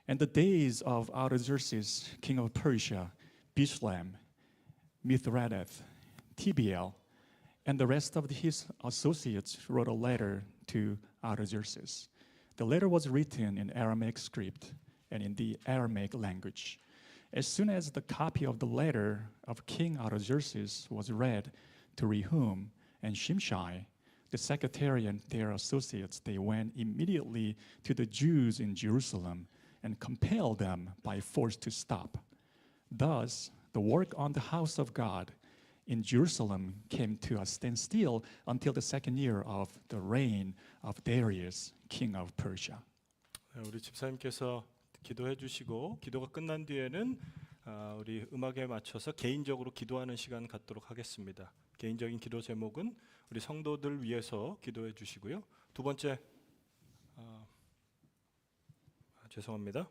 And the days of Artaxerxes, king of Persia, Bishlam, Mithredath, TBL, and the rest of his associates wrote a letter to Artaxerxes. The letter was written in Aramaic script and in the Aramaic language. As soon as the copy of the letter of King Artaxerxes was read to Rehum and Shimshai, the secretary and their associates, they went immediately to the Jews in Jerusalem and compelled them by force to stop. Thus, the work on the house of God in Jerusalem came to a standstill until the second year of the reign of Darius, king of Persia. 우리 집사님께서 기도해 주시고 기도가 끝난 뒤에는 우리 음악에 맞춰서 개인적으로 기도하는 시간 갖도록 하겠습니다. 개인적인 기도 제목은 우리 성도들 위해서 기도해 주시고요. 두 번째, 죄송합니다.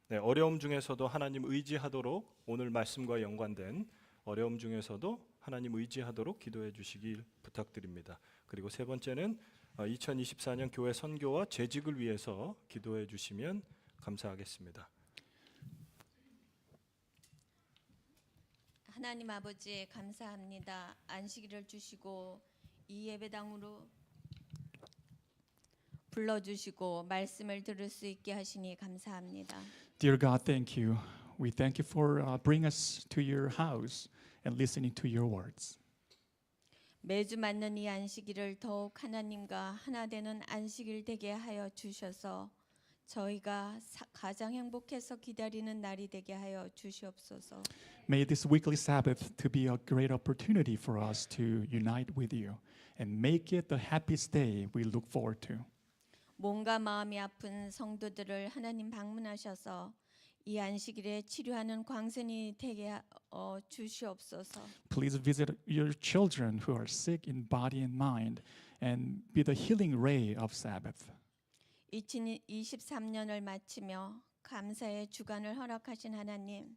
네, 어려움 중에서도 하나님 의지하도록 오늘 말씀과 연관된 어려움 중에서도 하나님 의지하도록 기도해 주시길 부탁드립니다. 그리고 세 번째는 2024년 교회 선교와 재직을 위해서 기도해 주시면 감사하겠습니다. 하나님 아버지 감사합니다. 안식일을 주시고 이 예배당으로 불러주시고 말씀을 들을 수 있게 하시니 감사합니다. Dear God, thank you. We thank you for bringing us to your house and listening to your words. 매주 맞는 이 안식일을 더욱 하나님과 하나 되는 안식일 되게 하여 주셔서 저희가 가장 행복해서 기다리는 날이 되게 하여 주시옵소서. May this weekly Sabbath to be a great opportunity for us to unite with you and make it the happiest day we look forward to. 몸과 마음이 아픈 성도들을 하나님 방문하셔서 이 안식일에 치료하는 광선이 되게 주시옵소서. Please visit your children who are sick in body and mind and be the healing ray of Sabbath. 2023년을 마치며 감사의 주간을 허락하신 하나님,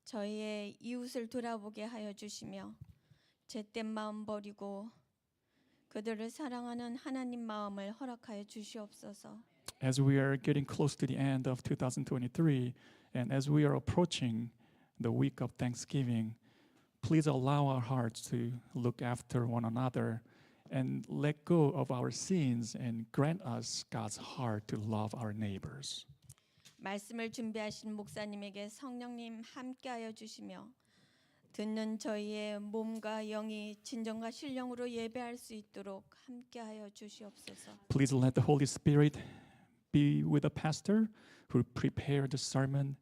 저희의 이웃을 돌아보게 하여 주시며 죄된 마음 버리고 그들을 사랑하는 하나님 마음을 허락하여 주시옵소서. As we are getting close to the end of 2023 and as we are approaching the week of Thanksgiving, please allow our hearts to look after one another and let go of our sins and grant us God's heart to love our neighbors. 말씀을 준비하신 목사님에게 성령님 함께하여 주시며 듣는 저희의 몸과 영이 진정과 신령으로 예배할 수 있도록 함께하여 주시옵소서. Please let the Holy Spirit be with the pastor who prepared the sermon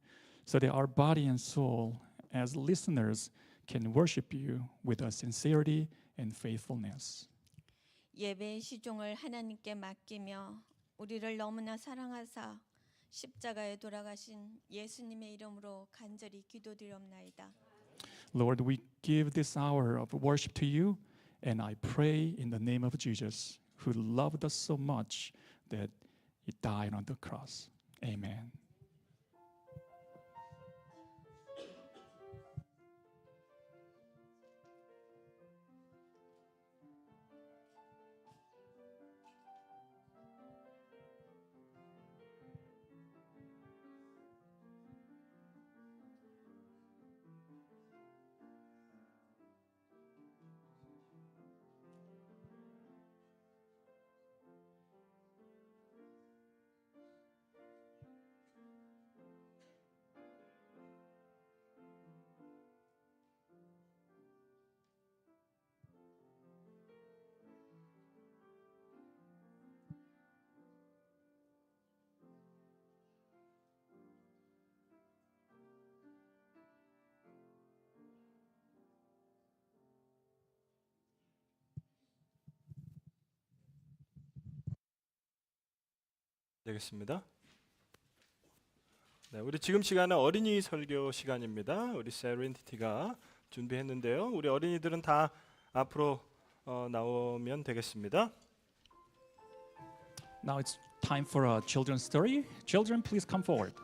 so that our body and soul as listeners can worship you with a sincerity and faithfulness. 예배의 시종을 하나님께 맡기며 우리를 너무나 사랑하사 십자가에 돌아가신 예수님의 이름으로 간절히 기도드리옵나이다. Lord, we give this hour of worship to you, and I pray in the name of Jesus, who loved us so much that he died on the cross. Amen. 되겠습니다. 네, 우리 지금 시간은 어린이 설교 시간입니다. 우리 세렌티티가 준비했는데요. 우리 어린이들은 다 앞으로 나오면 되겠습니다. Now it's time for a children's story. Children, please come forward.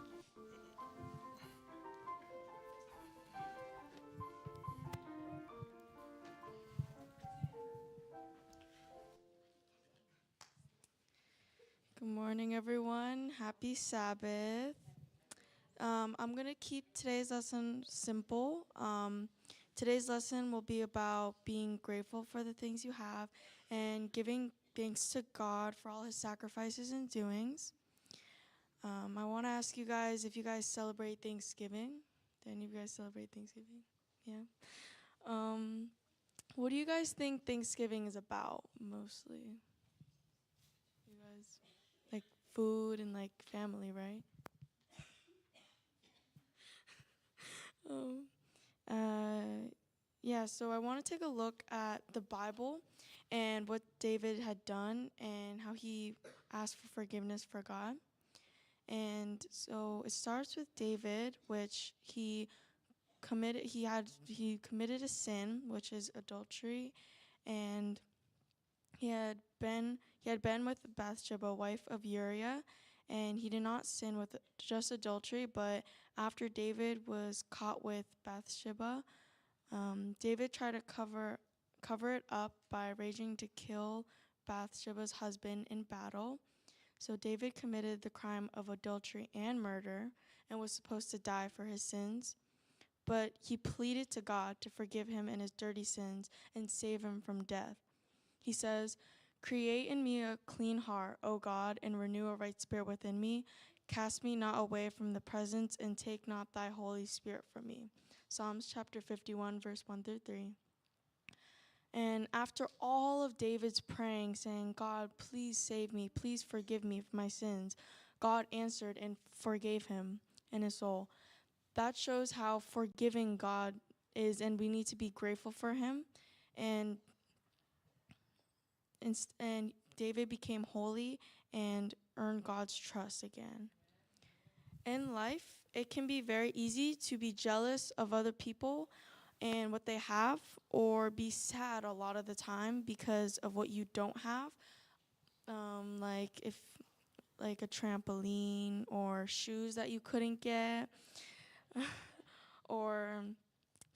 Good morning, everyone. Happy Sabbath. I'm going to keep today's lesson simple. Today's lesson will be about being grateful for the things you have and giving thanks to God for all his sacrifices and doings. I want to ask you guys if you guys celebrate Thanksgiving. Do any of you guys celebrate Thanksgiving? Yeah. What do you guys think Thanksgiving is about mostly? You guys like food and like family, right? Yeah, so I want to take a look at the Bible and what David had done and how he asked for forgiveness for God. And so it starts with David, which he committed a sin, which is adultery, and he had been with Bathsheba, wife of Uriah, and he did not sin with just adultery, but after David was caught with Bathsheba, David tried to cover it up by raging to kill Bathsheba's husband in battle. So David committed the crime of adultery and murder and was supposed to die for his sins. But he pleaded to God to forgive him and his dirty sins and save him from death. He says, "Create in me a clean heart, O God, and renew a right spirit within me. Cast me not away from the presence and take not thy Holy Spirit from me." Psalms chapter 51, verse 1 through 3. And after all of David's praying, saying, "God, please save me, please forgive me for my sins," God answered and forgave him and his soul. That shows how forgiving God is, and we need to be grateful for him. And David became holy and earned God's trust again. In life, it can be very easy to be jealous of other people and what they have, or be sad a lot of the time because of what you don't have. Like a trampoline or shoes that you couldn't get, or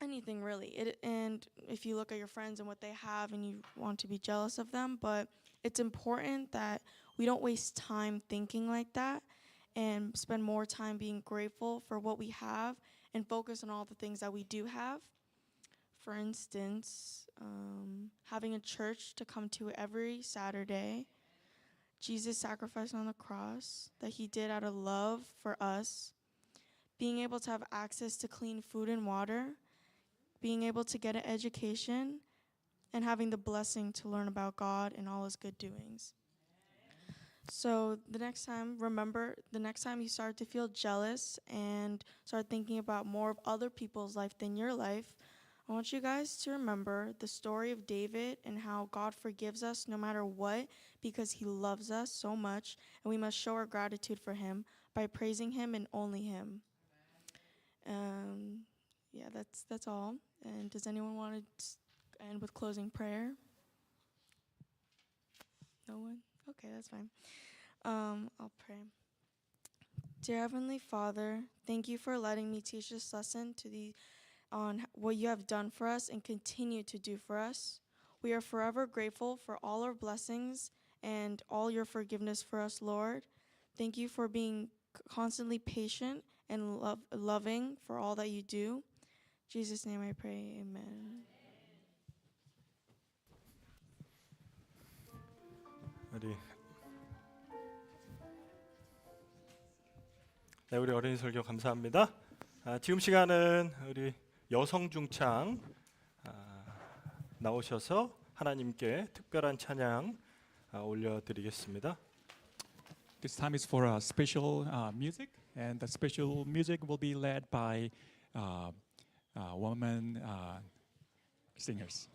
anything really. And if you look at your friends and what they have and you want to be jealous of them, but it's important that we don't waste time thinking like that and spend more time being grateful for what we have and focus on all the things that we do have. For instance, having a church to come to every Saturday, Jesus' sacrifice on the cross that he did out of love for us, being able to have access to clean food and water, being able to get an education, and having the blessing to learn about God and all his good doings. So the next time you start to feel jealous and start thinking about more of other people's life than your life, I want you guys to remember the story of David and how God forgives us no matter what because he loves us so much, and we must show our gratitude for him by praising him and only him. Yeah, that's all. And does anyone want to end with closing prayer? No one? Okay, that's fine. I'll pray. Dear Heavenly Father, thank you for letting me teach this lesson on what you have done for us and continue to do for us. We are forever grateful for all our blessings and all your forgiveness for us, Lord. Thank you for being constantly patient and loving for all that you do. In Jesus' name I pray, amen. 우리 어린이 설교 감사합니다. 지금 시간은 우리 여성 중창 나오셔서 하나님께 특별한 찬양 올려드리겠습니다. This time is for special music, and the special music will be led by women singers.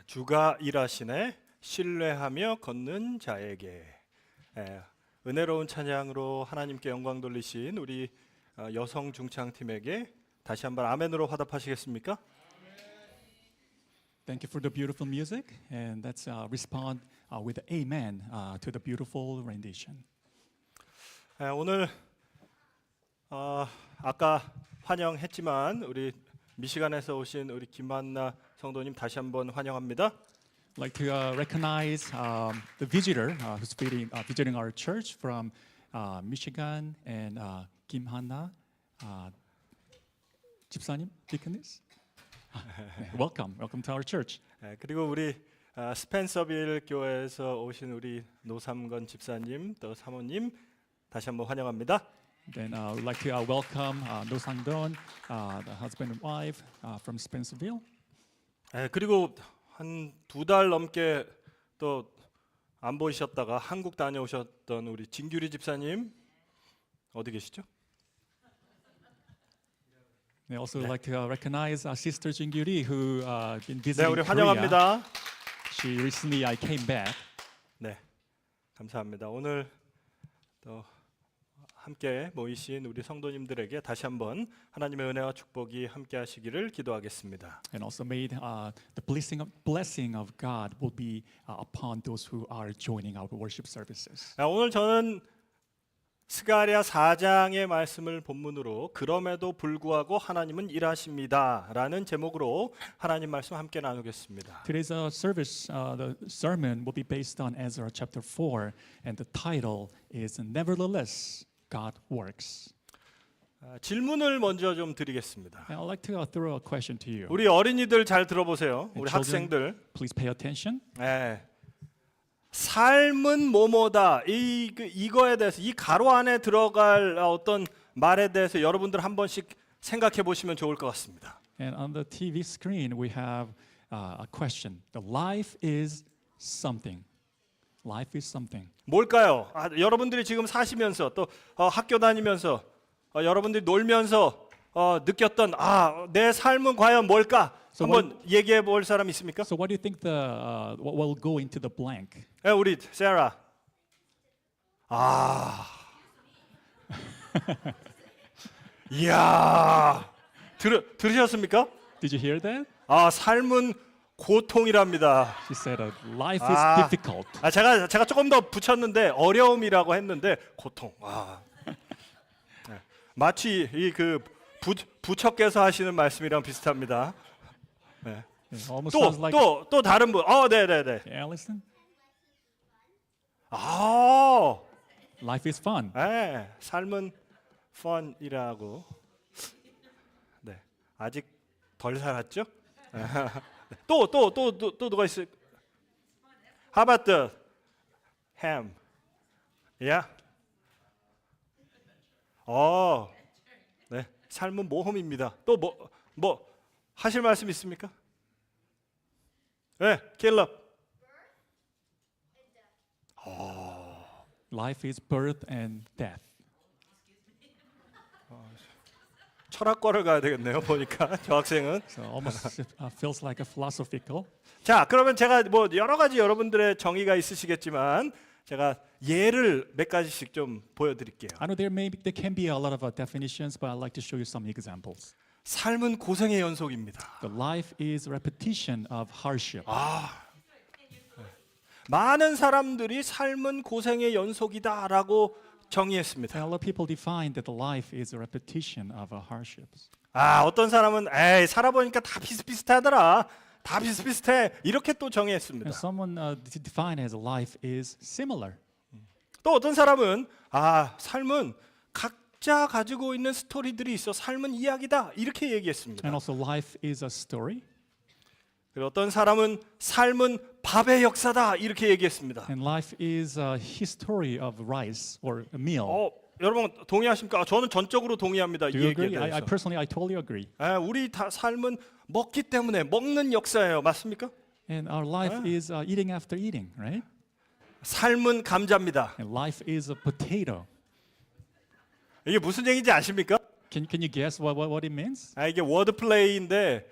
주가 일하시네 신뢰하며 걷는 자에게. 은혜로운 찬양으로 하나님께 영광 돌리신 우리 여성 중창팀에게 다시 한번 아멘으로 화답하시겠습니까? Thank you for the beautiful music, and let's respond with amen to the beautiful rendition. 오늘 아까 환영했지만 우리 미시간에서 오신 우리 김한나 성도님 다시 한번 환영합니다. I'd like to recognize the visitor who's visiting our church from Michigan and Kim Hanna 집사님, deaconess. Welcome to our church. 그리고 우리 스펜서빌 교회에서 오신 우리 노삼건 집사님 또 사모님 다시 한번 환영합니다. Then we'd like to welcome No Sang-don, the husband and wife from Spencerville. 그리고 한 2달 넘게 또 안 보이셨다가 한국 다녀오셨던 우리 진규리 집사님 어디 계시죠? They also like to recognize Sister Jin-gyuri who been 네, visiting 우리 Korea. 환영합니다. She recently came back. 네, 감사합니다. 오늘 또 함께 모이신 우리 성도님들에게 다시 한번 하나님의 은혜와 축복이 함께하시기를 기도하겠습니다. And also made the blessing of God will be upon those who are joining our worship services. 오늘 저는 스가랴 4장의 말씀을 본문으로 그럼에도 불구하고 하나님은 일하십니다라는 제목으로 하나님 말씀 함께 나누겠습니다. Today's service, the sermon will be based on Ezra chapter 4, and the title is Nevertheless God Works. 질문을 먼저 좀 드리겠습니다. And I'd like to throw a question to you. 우리 어린이들 잘 들어보세요. 우리 children, 학생들. Please pay attention. 삶은 뭐뭐다. 이거에 대해서 이 가로 안에 들어갈 어떤 말에 대해서 여러분들 한 번씩 생각해 보시면 좋을 것 같습니다. And on the TV screen we have a question. The life is something. Life is something. 뭘까요? 여러분들이 지금 사시면서 또 학교 다니면서 여러분들이 놀면서 느꼈던 내 삶은 과연 뭘까? So 한번 얘기해 볼 사람 있습니까? So what do you think what will go into the blank? 우리 세라. 이야. 들으셨습니까? Did you hear that? 삶은 고통이랍니다. She said, "Life is difficult." 제가 조금 더 붙였는데 어려움이라고 했는데 고통. 네. 마치 이 그 부처께서 하시는 말씀이랑 비슷합니다. 네. It almost sounds like 또 다른 분. 네네네. Allison. Life is fun. 네, 삶은 fun이라고. 네, 아직 덜 살았죠? 또 누가 있을? How about the ham? Yeah. 네, 삶은 모험입니다. 또 뭐 하실 말씀 있습니까? 네, 킬럽. Life is birth and death. 철학과를 가야 되겠네요. 보니까 저 학생은. So almost feels like a philosophical. 자, 그러면 제가 뭐 여러 가지 여러분들의 정의가 있으시겠지만 제가 예를 몇 가지씩 좀 보여드릴게요. I know there can be a lot of definitions, but I'd like to show you some examples. 삶은 고생의 연속입니다. The life is repetition of hardship. 많은 사람들이 삶은 고생의 연속이다라고 정의했습니다. And a lot of people define that the life is a repetition of hardships. 어떤 사람은 살아보니까 다 비슷비슷하더라. 다 비슷비슷해. 이렇게 또 정의했습니다. And someone defined as life is similar. 또 어떤 사람은 삶은 각자 가지고 있는 스토리들이 있어 삶은 이야기다. 이렇게 얘기했습니다. And also life is a story. 그리고 어떤 사람은 삶은 밥의 역사다. 이렇게 얘기했습니다. And life is a history of rice or a meal. 여러분 동의하십니까? 저는 전적으로 동의합니다. Do 이 you 얘기에 agree? 대해서. I totally agree. 우리 다 삶은 먹기 때문에 먹는 역사예요. 맞습니까? And our life is eating after eating, right? 삶은 감자입니다. And life is a potato. 이게 무슨 얘기인지 아십니까? Can you guess what it means? 이게 워드 플레이인데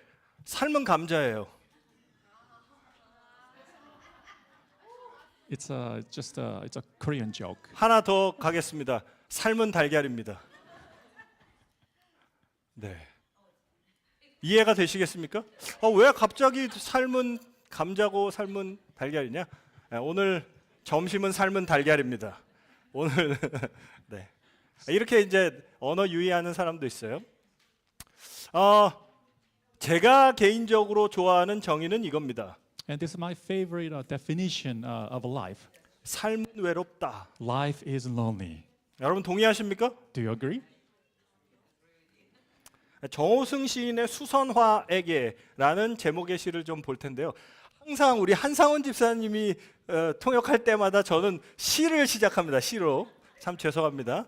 삶은 감자예요. it's a Korean joke. 하나 더 가겠습니다. 삶은 달걀입니다. 네. 이해가 되시겠습니까? 왜 갑자기 삶은 감자고 삶은 달걀이냐? 오늘 점심은 삶은 달걀입니다. 오늘 네. 이렇게 이제 언어 유희하는 사람도 있어요. 제가 개인적으로 좋아하는 정의는 이겁니다. And this is my favorite definition of life. 삶은 외롭다. Life is lonely. 여러분 동의하십니까? Do you agree? 정호승 시인의 수선화에게라는 제목의 시를 좀 볼 텐데요. 항상 우리 한상원 집사님이 통역할 때마다 저는 시를 시작합니다. 시로. 참 죄송합니다.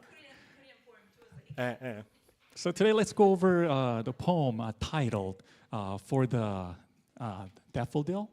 So today let's go over the poem titled For the Daffodil.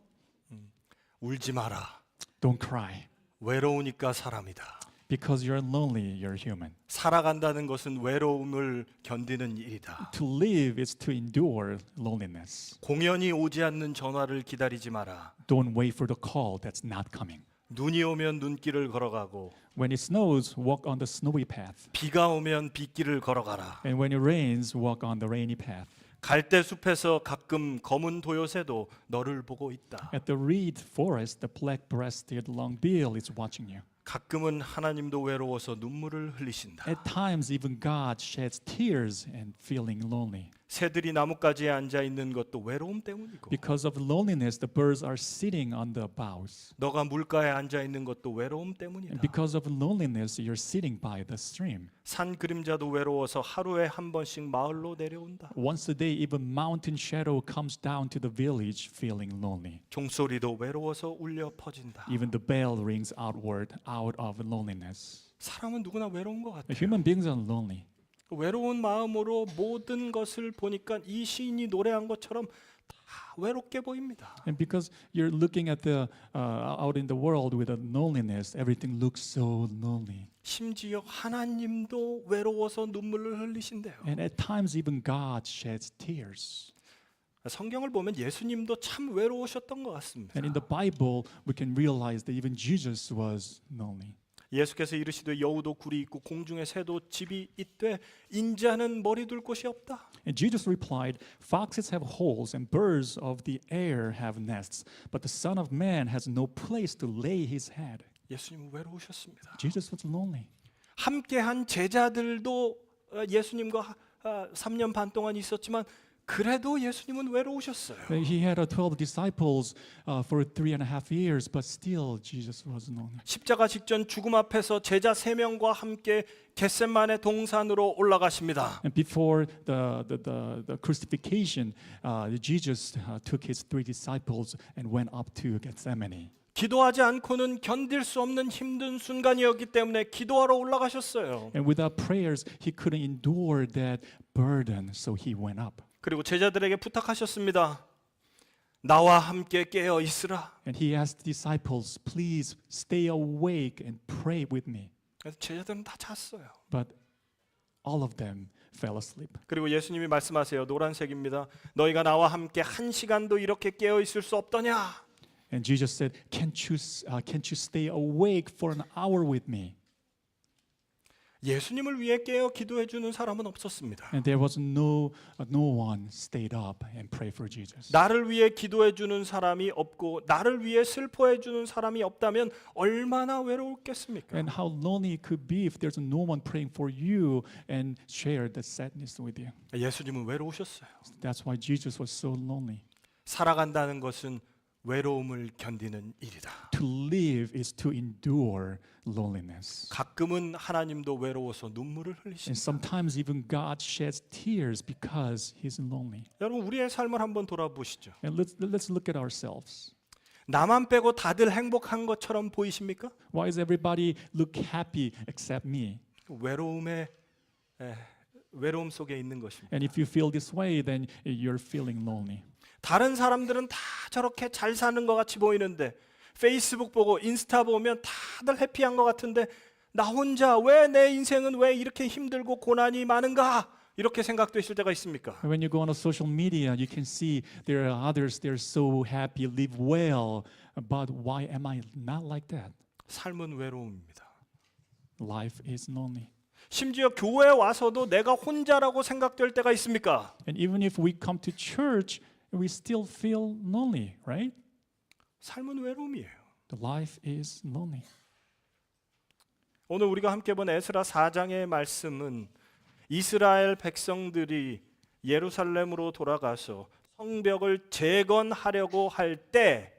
울지 마라. Don't cry. 외로우니까 사람이다. Because you're lonely, you're human. 살아간다는 것은 외로움을 견디는 일이다. To live is to endure loneliness. 공연이 오지 않는 전화를 기다리지 마라. Don't wait for the call that's not coming. 눈이 오면 눈길을 걸어가고 When it snows, walk on the snowy path. 비가 오면 빗길을 걸어가라. And when it rains, walk on the rainy path. 갈대숲에서 가끔 검은 도요새도 너를 보고 있다. At the reed forest, the black-breasted longbill is watching you. 가끔은 하나님도 외로워서 눈물을 흘리신다. At times, even God sheds tears and feeling lonely. 새들이 나뭇가지에 앉아 있는 것도 외로움 때문이고 Because of loneliness, the birds are sitting on the boughs. 너가 물가에 앉아 있는 것도 외로움 And 때문이다. because of loneliness, you're sitting by the stream. 산 그림자도 외로워서 하루에 한 번씩 마을로 내려온다. Once a day, even mountain shadow comes down to the village feeling lonely. 종소리도 외로워서 울려 퍼진다. Even the bell rings outward out of loneliness. 사람은 누구나 외로운 것 같아요. Human beings are lonely. 외로운 마음으로 모든 것을 보니까 이 시인이 노래한 것처럼 다 외롭게 보입니다. And because you're looking at the out in the world with a loneliness, everything looks so lonely. 심지어 하나님도 외로워서 눈물을 흘리신대요. And at times even God sheds tears. 성경을 보면 예수님도 참 외로우셨던 것 같습니다. And in the Bible, we can realize that even Jesus was lonely. 예수께서 이르시되 여우도 굴이 있고 공중의 새도 집이 있되 인자는 머리 둘 곳이 없다. And Jesus replied, "Foxes have holes and birds of the air have nests, but the Son of Man has no place to lay his head." 예수님은 외로우셨습니다. Jesus was lonely. 함께한 제자들도 예수님과 3년 반 동안 있었지만 그래도 예수님은 외로우셨어요. He had 12 disciples for 3.5 years, but still Jesus was lonely. 십자가 직전 죽음 앞에서 제자 3명과 함께 겟세마네 동산으로 올라가십니다. And before the crucifixion, Jesus took his 3 disciples and went up to Gethsemane. 기도하지 않고는 견딜 수 없는 힘든 순간이었기 때문에 기도하러 올라가셨어요. And without prayers, he couldn't endure that burden, so he went up. 그리고 제자들에게 부탁하셨습니다. 나와 함께 깨어 있으라. And he asked the disciples, "Please stay awake and pray with me." 그래서 제자들은 다 잤어요. But all of them fell asleep. 그리고 예수님이 말씀하세요. 노란색입니다. 너희가 나와 함께 1시간도 이렇게 깨어 있을 수 없더냐? And Jesus said, can't you stay awake for an hour with me? 예수님을 위해 깨어 기도해 주는 사람은 없었습니다. And there was no one stayed up and prayed for Jesus. 나를 위해 기도해 주는 사람이 없고 나를 위해 슬퍼해 주는 사람이 없다면 얼마나 외로웠겠습니까? And how lonely it could be if there's no one praying for you and share the sadness with you. 예수님은 외로우셨어요. That's why Jesus was so lonely. 살아간다는 것은 외로움을 견디는 일이다. To live is to endure loneliness. 가끔은 하나님도 외로워서 눈물을 And 흘리신다. sometimes even God sheds tears because he's lonely. 여러분 우리의 삶을 한번 돌아보시죠. And let's look at ourselves. 나만 빼고 다들 행복한 것처럼 보이십니까? Why does everybody look happy except me? 외로움 속에 있는 것입니다. And if you feel this way, then you're feeling lonely. 다른 사람들은 다 저렇게 잘 사는 것 같이 보이는데 페이스북 보고 인스타 보면 다들 해피한 것 같은데 나 혼자 왜 내 인생은 왜 이렇게 힘들고 고난이 많은가 이렇게 생각되실 때가 있습니까? When you go on a social media, you can see there are others, they're so happy, live well. But why am I not like that? 삶은 외로움입니다. Life is lonely. 심지어 교회에 와서도 내가 혼자라고 생각될 때가 있습니까? And even if we come to church, we still feel lonely, right? 삶은 외로움이에요. The life is lonely. 오늘 우리가 함께 본 에스라 4장의 말씀은 이스라엘 백성들이 예루살렘으로 돌아가서 성벽을 재건하려고 할 때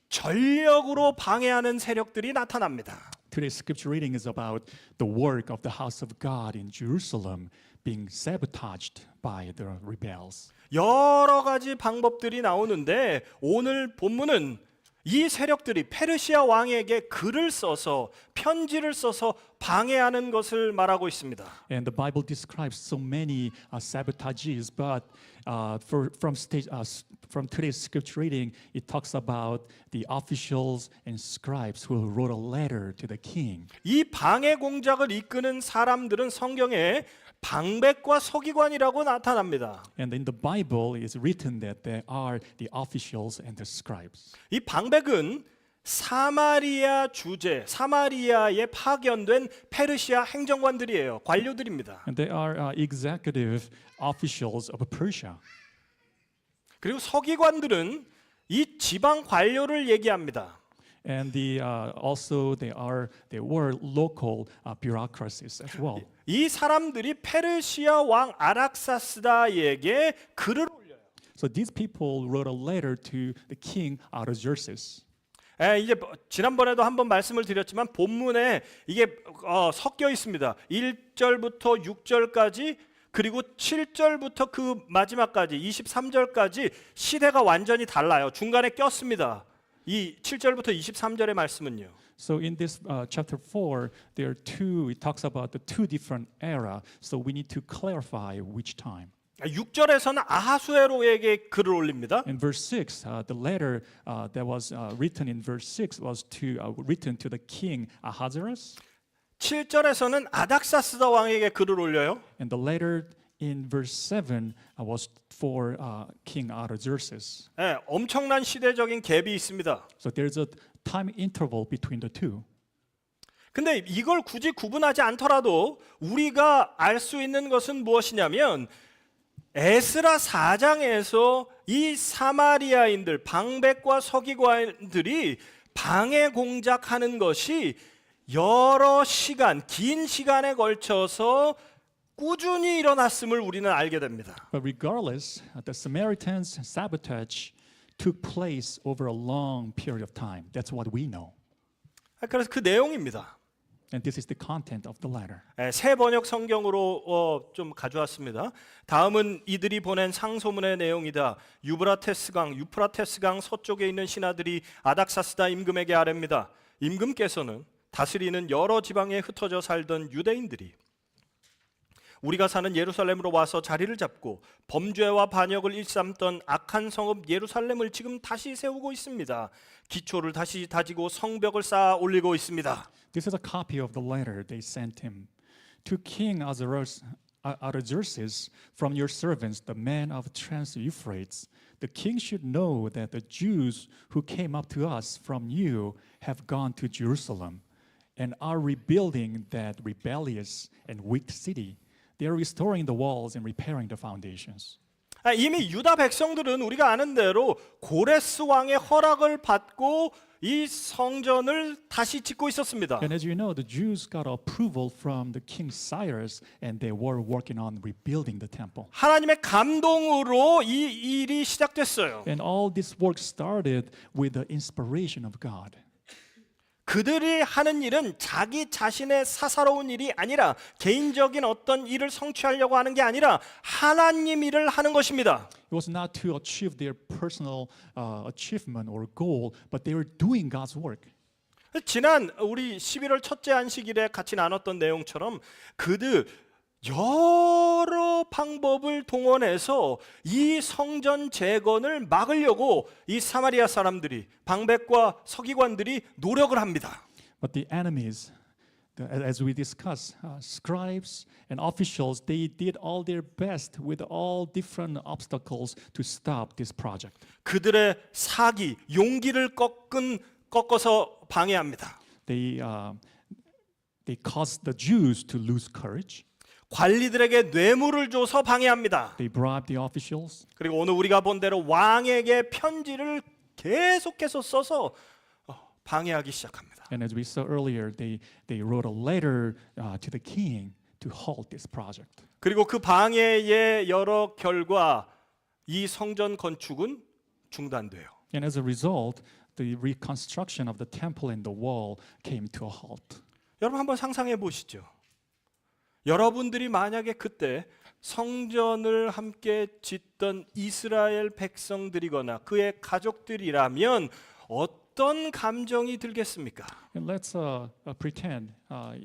전력으로 방해하는 세력들이 나타납니다. Today's scripture reading is about the work of the house of God in Jerusalem being sabotaged by the rebels. 여러 가지 방법들이 나오는데 오늘 본문은 이 세력들이 페르시아 왕에게 글을 써서 편지를 써서 방해하는 것을 말하고 있습니다. And the Bible describes so many sabotages, but from today's scripture reading, it talks about the officials and scribes who wrote a letter to the king. 이 방해 공작을 이끄는 사람들은 성경에 방백과 서기관이라고 나타납니다. And in the Bible, it's written that they are the officials and the scribes. 이 방백은 사마리아 주재, 사마리아에 파견된 페르시아 행정관들이에요. 관료들입니다. And they are executive officials of Persia. 그리고 서기관들은 이 지방 관료를 얘기합니다. And also they were local bureaucracies as well. 이 사람들이 페르시아 왕 아락사스다에게 글을 올려요. So these people wrote a letter to the king Artaxerxes. 이제 지난번에도 한번 말씀을 드렸지만 본문에 이게 섞여 있습니다. 1절부터 6절까지 그리고 7절부터 그 마지막까지 23절까지 시대가 완전히 달라요. 중간에 꼈습니다. 이 7절부터 23절의 말씀은요. So in this chapter 4, it talks about the two different era. So we need to clarify which time. 6절에서는 아하수에로에게 글을 올립니다. In verse 6, the letter that was written in verse 6 was written to the king Ahasuerus. 7절에서는 아닥사스다 왕에게 글을 올려요. And the letter in verse 7 was for king Artaxerxes. 엄청난 시대적인 갭이 있습니다. So there's a time interval between the two. 근데 이걸 굳이 구분하지 않더라도 우리가 알 수 있는 것은 무엇이냐면 에스라 4장에서 이 사마리아인들 방백과 서기관들이 방해 공작하는 것이 여러 시간, 긴 시간에 걸쳐서 꾸준히 일어났음을 우리는 알게 됩니다. But regardless, the Samaritans' sabotage took place over a long period of time. That's what we know. 그래서 그 내용입니다. And this is the content of the letter. 새 번역 성경으로 좀 가져왔습니다. 다음은 이들이 보낸 상소문의 내용이다. 유프라테스 강 서쪽에 있는 신하들이 아닥사스다 임금에게 아뢰입니다. 임금께서는 다스리는 여러 지방에 흩어져 살던 유대인들이 우리가 사는 예루살렘으로 와서 자리를 잡고 범죄와 반역을 일삼던 악한 성읍 예루살렘을 지금 다시 세우고 있습니다. 기초를 다시 다지고 성벽을 쌓아 올리고 있습니다. This is a copy of the letter they sent him. To King Artaxerxes, from your servants, the men of Trans-Euphrates, the king should know that the Jews who came up to us from you have gone to Jerusalem and are rebuilding that rebellious and weak city. They are restoring the walls and repairing the foundations. 이미 유다 백성들은 우리가 아는 대로 고레스 왕의 허락을 받고 이 성전을 다시 짓고 있었습니다. And as you know, the Jews got approval from the king Cyrus, and they were working on rebuilding the temple. 하나님의 감동으로 이 일이 시작됐어요. And all this work started with the inspiration of God. 그들이 하는 일은 자기 자신의 사사로운 일이 아니라 개인적인 어떤 일을 성취하려고 하는 게 아니라 하나님 일을 하는 것입니다. It was not to achieve their personal achievement or goal, but they were doing God's work. 지난 우리 11월 첫째 안식일에 같이 나눴던 내용처럼 그들 여러 방법을 동원해서 이 성전 재건을 막으려고 이 사마리아 사람들이 방백과 서기관들이 노력을 합니다. But the enemies, as we discussed, scribes and officials, they did all their best with all different obstacles to stop this project. 그들의 사기, 용기를 꺾어서 방해합니다. They caused the Jews to lose courage. 관리들에게 뇌물을 줘서 방해합니다. They bribed the officials. 그리고 오늘 우리가 본 대로 왕에게 편지를 계속해서 써서 방해하기 시작합니다. And as we saw earlier, they wrote a letter to the king to halt this project. 그리고 그 방해의 여러 결과 이 성전 건축은 중단돼요. And as a result, the reconstruction of the temple and the wall came to a halt. 여러분 한번 상상해 보시죠. 여러분들이 만약에 그때 성전을 함께 짓던 이스라엘 백성들이거나 그의 가족들이라면 어떤 감정이 들겠습니까? And let's pretend,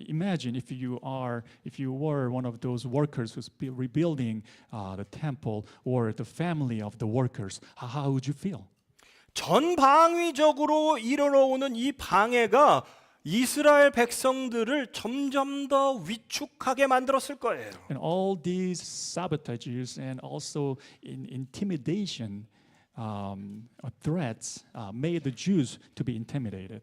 imagine if you were one of those workers who's rebuilding the temple, or the family of the workers. How would you feel? 전방위적으로 일어나오는 이 방해가 이스라엘 백성들을 점점 더 위축하게 만들었을 거예요. And all these sabotages and also intimidation threats made the Jews to be intimidated.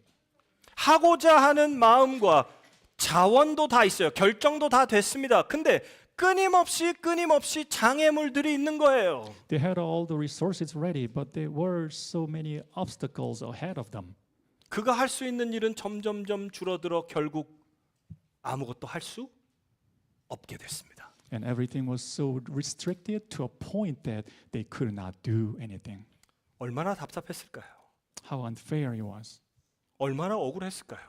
하고자 하는 마음과 자원도 다 있어요. 결정도 다 됐습니다. 근데 끊임없이 장애물들이 있는 거예요. They had all the resources ready, but there were so many obstacles ahead of them. 그가 할 수 있는 일은 점점점 줄어들어 결국 아무것도 할 수 없게 됐습니다. And everything was so restricted to a point that they could not do anything. 얼마나 답답했을까요? How unfair it was. 얼마나 억울했을까요?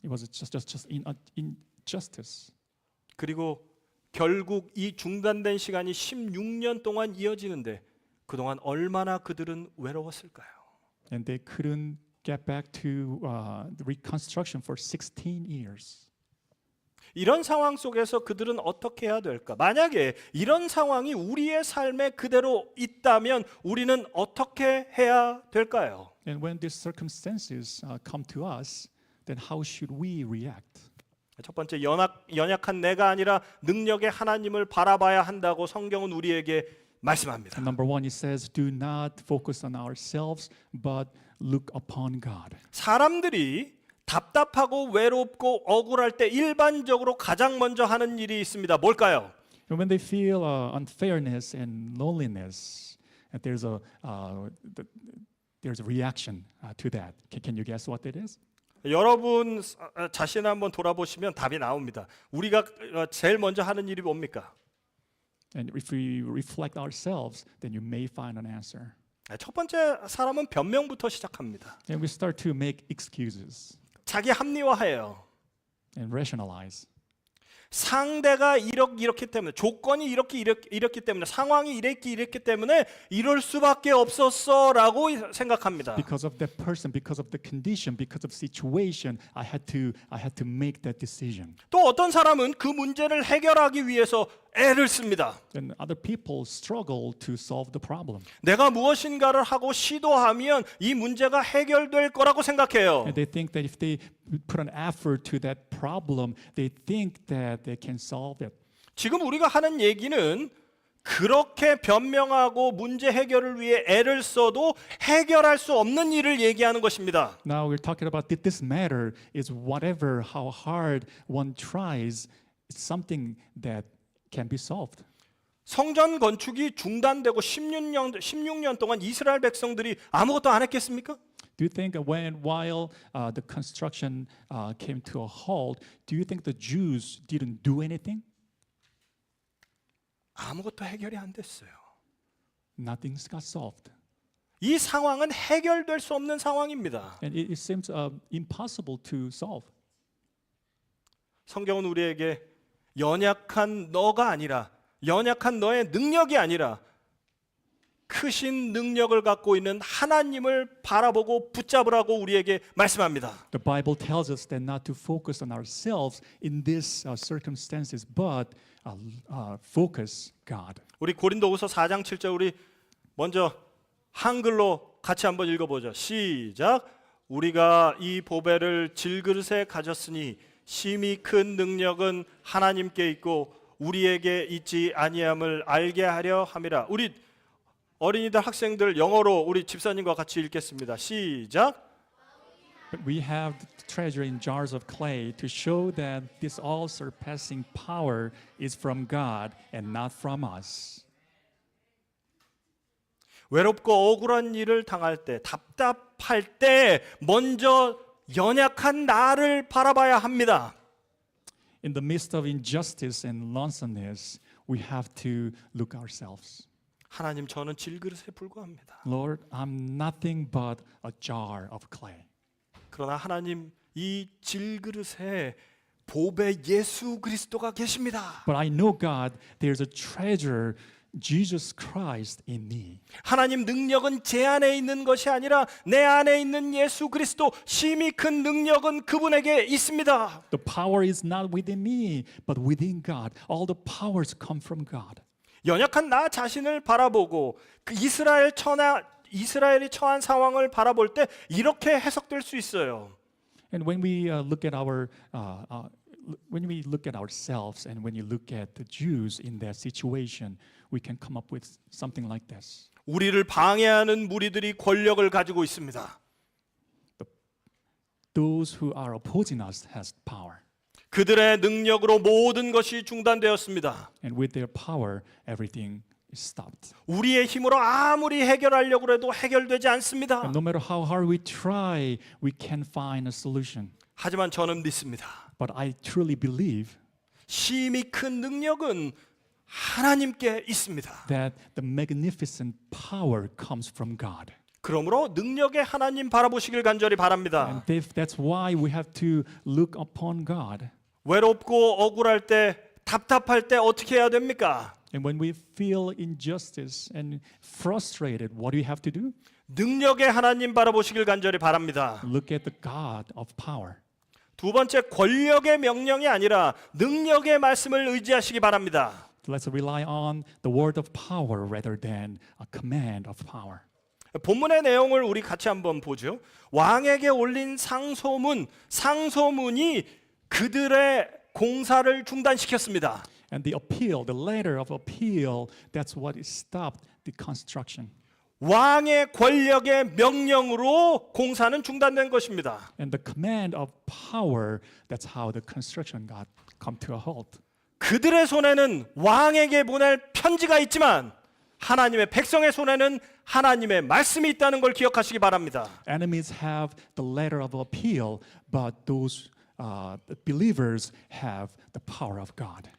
It was just injustice. 그리고 결국 이 중단된 시간이 16년 동안 이어지는데 그동안 얼마나 그들은 외로웠을까요? And they couldn't get back to the reconstruction for 16 years. 이런 상황 속에서 그들은 어떻게 해야 될까? 만약에 이런 상황이 우리의 삶에 그대로 있다면 우리는 어떻게 해야 될까요? And when these circumstances come to us, then how should we react? 첫 번째, 연약한 내가 아니라 능력의 하나님을 바라봐야 한다고 성경은 우리에게 말씀합니다. And number one, it says, do not focus on ourselves, but look upon God. 사람들이 답답하고 외롭고 억울할 때 일반적으로 가장 먼저 하는 일이 있습니다. 뭘까요? And when they feel unfairness and loneliness, there's a reaction to that. Can you guess what that is? 여러분 자신을 한번 돌아보시면 답이 나옵니다. 우리가 제일 먼저 하는 일이 뭡니까? And if we reflect ourselves, then you may find an answer. 첫 번째 사람은 변명부터 시작합니다. And we start to make excuses 자기 합리화해요. and rationalize. 상대가 이렇기 때문에, 조건이 이렇기 때문에, 상황이 이랬기 때문에 이럴 수밖에 없었어라고 생각합니다. Because of that person, because of the condition, because of situation, I had to make that decision. 또 어떤 사람은 그 문제를 해결하기 위해서 애를 씁니다. And other people struggle to solve the problem. 내가 무엇인가를 하고 시도하면 이 문제가 해결될 거라고 생각해요. And they think that if they put an effort to that problem, they think that they can solve it. 지금 우리가 하는 얘기는 그렇게 변명하고 문제 해결을 위해 애를 써도 해결할 수 없는 일을 얘기하는 것입니다. Now we're talking about this matter is whatever, how hard one tries, it's something that can be solved. 성전 건축이 중단되고 16년 동안 이스라엘 백성들이 아무것도 안 했겠습니까? Do you think while the construction came to a halt, do you think the Jews didn't do anything? 아무것도 해결이 안 됐어요. Nothing got solved. 이 상황은 해결될 수 없는 상황입니다. And it seems impossible to solve. 성경은 우리에게 연약한 너가 아니라, 연약한 너의 능력이 아니라 크신 능력을 갖고 있는 하나님을 바라보고 붙잡으라고 우리에게 말씀합니다. The Bible tells us that not to focus on ourselves in these circumstances, but focus God. 우리 고린도후서 4장 7절 우리 먼저 한글로 같이 한번 읽어보죠. 시작. 우리가 이 보배를 질그릇에 가졌으니 심히 큰 능력은 하나님께 있고 우리에게 있지 아니함을 알게 하려 함이라. 우리 어린이들 학생들 영어로 우리 집사님과 같이 읽겠습니다. 시작. But we have the treasure in jars of clay to show that this all surpassing power is from God and not from us. 외롭고 억울한 일을 당할 때, 답답할 때 먼저 연약한 나를 바라봐야 합니다. In the midst of injustice and lonesomeness, we have to look ourselves. 하나님, 저는 질그릇에 불과합니다. Lord, I'm nothing but a jar of clay. 그러나 하나님, 이 질그릇에 보배 예수 그리스도가 계십니다. But I know, God, there's a treasure, Jesus Christ in me. 하나님, 능력은 제 안에 있는 것이 아니라 내 안에 있는 예수 그리스도, 심히 큰 능력은 그분에게 있습니다. The power is not within me, but within God. All the powers come from God. 연약한 나 자신을 바라보고 그 이스라엘이 처한 상황을 바라볼 때 이렇게 해석될 수 있어요. And when we look at when we look at ourselves and when you look at the Jews in that situation, we can come up with something like this. 우리를 방해하는 무리들이 권력을 가지고 있습니다. Those who are opposing us has power. 그들의 능력으로 모든 것이 중단되었습니다. And with their power, everything is stopped. 우리의 힘으로 아무리 해결하려고 해도 해결되지 않습니다. And no matter how hard we try, we can't find a solution. 하지만 저는 믿습니다. But I truly believe 심히 큰 능력은 하나님께 있습니다. that the magnificent power comes from God. 그러므로 능력의 하나님 바라보시길 간절히 바랍니다. And that's why we have to look upon God. 외롭고 억울할 때, 답답할 때 어떻게 해야 됩니까? And when we feel injustice and frustrated, what do we have to do? 능력의 하나님 바라보시길 간절히 바랍니다. Look at the God of power. 두 번째, 권력의 명령이 아니라 능력의 말씀을 의지하시기 바랍니다. Let's rely on the word of power rather than a command of power. 본문의 내용을 우리 같이 한번 보죠. 왕에게 올린 상소문이 그들의 공사를 중단시켰습니다. And the appeal, the letter of appeal, that's what stopped the construction. 왕의 권력의 명령으로 공사는 중단된 것입니다. And the command of power, that's how the construction got come to a halt. 그들의 손에는 왕에게 보낼 편지가 있지만 하나님의 백성의 손에는 하나님의 말씀이 있다는 걸 기억하시기 바랍니다. Enemies have the letter of appeal, but those the believers have the power of God.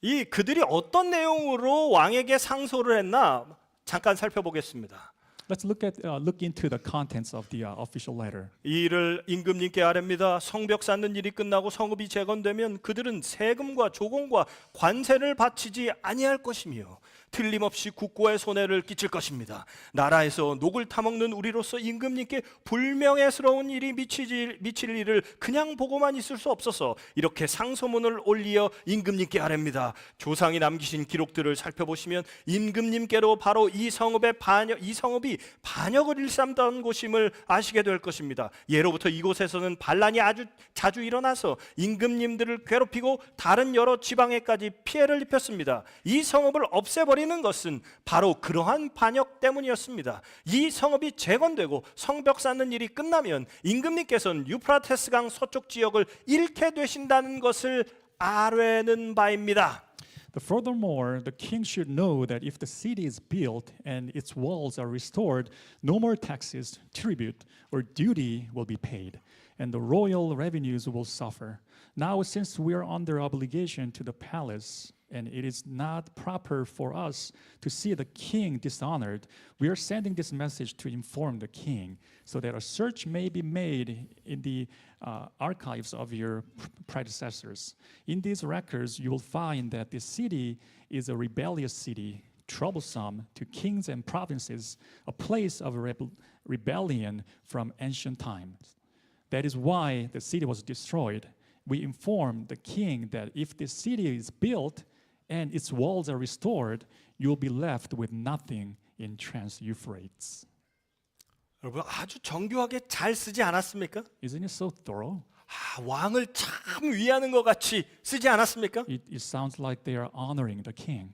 이 그들이 어떤 내용으로 왕에게 상소를 했나 잠깐 살펴보겠습니다. Let's look into the contents of the official letter. 이 일을 임금님께 아뢰입니다. 성벽 쌓는 일이 끝나고 성읍이 재건되면 그들은 세금과 조공과 관세를 바치지 아니할 것이며 틀림없이 국고에 손해를 끼칠 것입니다. 나라에서 녹을 타먹는 우리로서 임금님께 불명예스러운 일이 미칠 일을 그냥 보고만 있을 수 없어서 이렇게 상소문을 올리어 임금님께 아뢰입니다. 조상이 남기신 기록들을 살펴보시면 임금님께로 바로 이 성읍이 반역을 일삼던 곳임을 아시게 될 것입니다. 예로부터 이곳에서는 반란이 아주 자주 일어나서 임금님들을 괴롭히고 다른 여러 지방에까지 피해를 입혔습니다. 이 성읍을 없애버리는 것은 바로 그러한 반역 때문이었습니다. 이 성읍이 재건되고 성벽 쌓는 일이 끝나면 임금님께서는 유프라테스 강 서쪽 지역을 잃게 되신다는 것을 아뢰는 바입니다. Furthermore, the king should know that if the city is built and its walls are restored, no more taxes, tribute, or duty will be paid, and the royal revenues will suffer. Now, since we are under obligation to the palace, and it is not proper for us to see the king dishonored, we are sending this message to inform the king, so that a search may be made in the archives of your predecessors. In these records, you will find that this city is a rebellious city, troublesome to kings and provinces, a place of rebellion from ancient times. That is why the city was destroyed. We informed the king that if this city is built and its walls are restored, you will be left with nothing in Trans-Euphrates. 여러분, 아주 정교하게 잘 쓰지 않았습니까? Isn't it so thorough? 왕을 참 위하는 것 같이 쓰지 않았습니까? It sounds like they are honoring the king.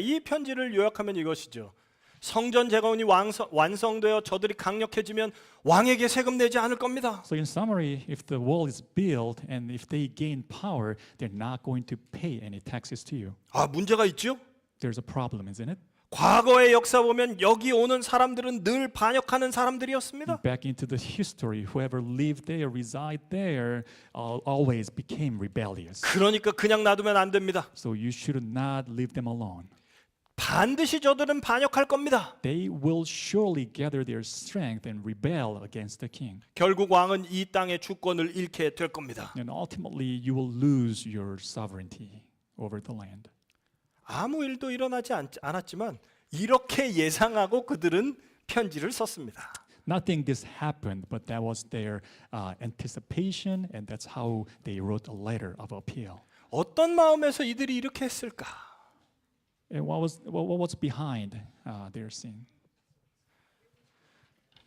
이 편지를 요약하면 이것이죠. 성전 재건이 완성되어 저들이 강력해지면 왕에게 세금 내지 않을 겁니다. So in summary, if the wall is built and if they gain power, they're not going to pay any taxes to you. 문제가 있죠? There's a problem, isn't it? 과거의 역사 보면 여기 오는 사람들은 늘 반역하는 사람들이었습니다. Back into the history, whoever lived there, reside there, always became rebellious. 그러니까 그냥 놔두면 안 됩니다. So you should not leave them alone. 반드시 저들은 반역할 겁니다. They will surely gather their strength and rebel against the king. 결국 왕은 이 땅의 주권을 잃게 될 겁니다. And ultimately, you will lose your sovereignty over the land. 아무 일도 일어나지 않았지만 이렇게 예상하고 그들은 편지를 썼습니다. Nothing this happened, but that was their anticipation, and that's how they wrote a letter of appeal. 어떤 마음에서 이들이 이렇게 했을까? And what was behind their sin?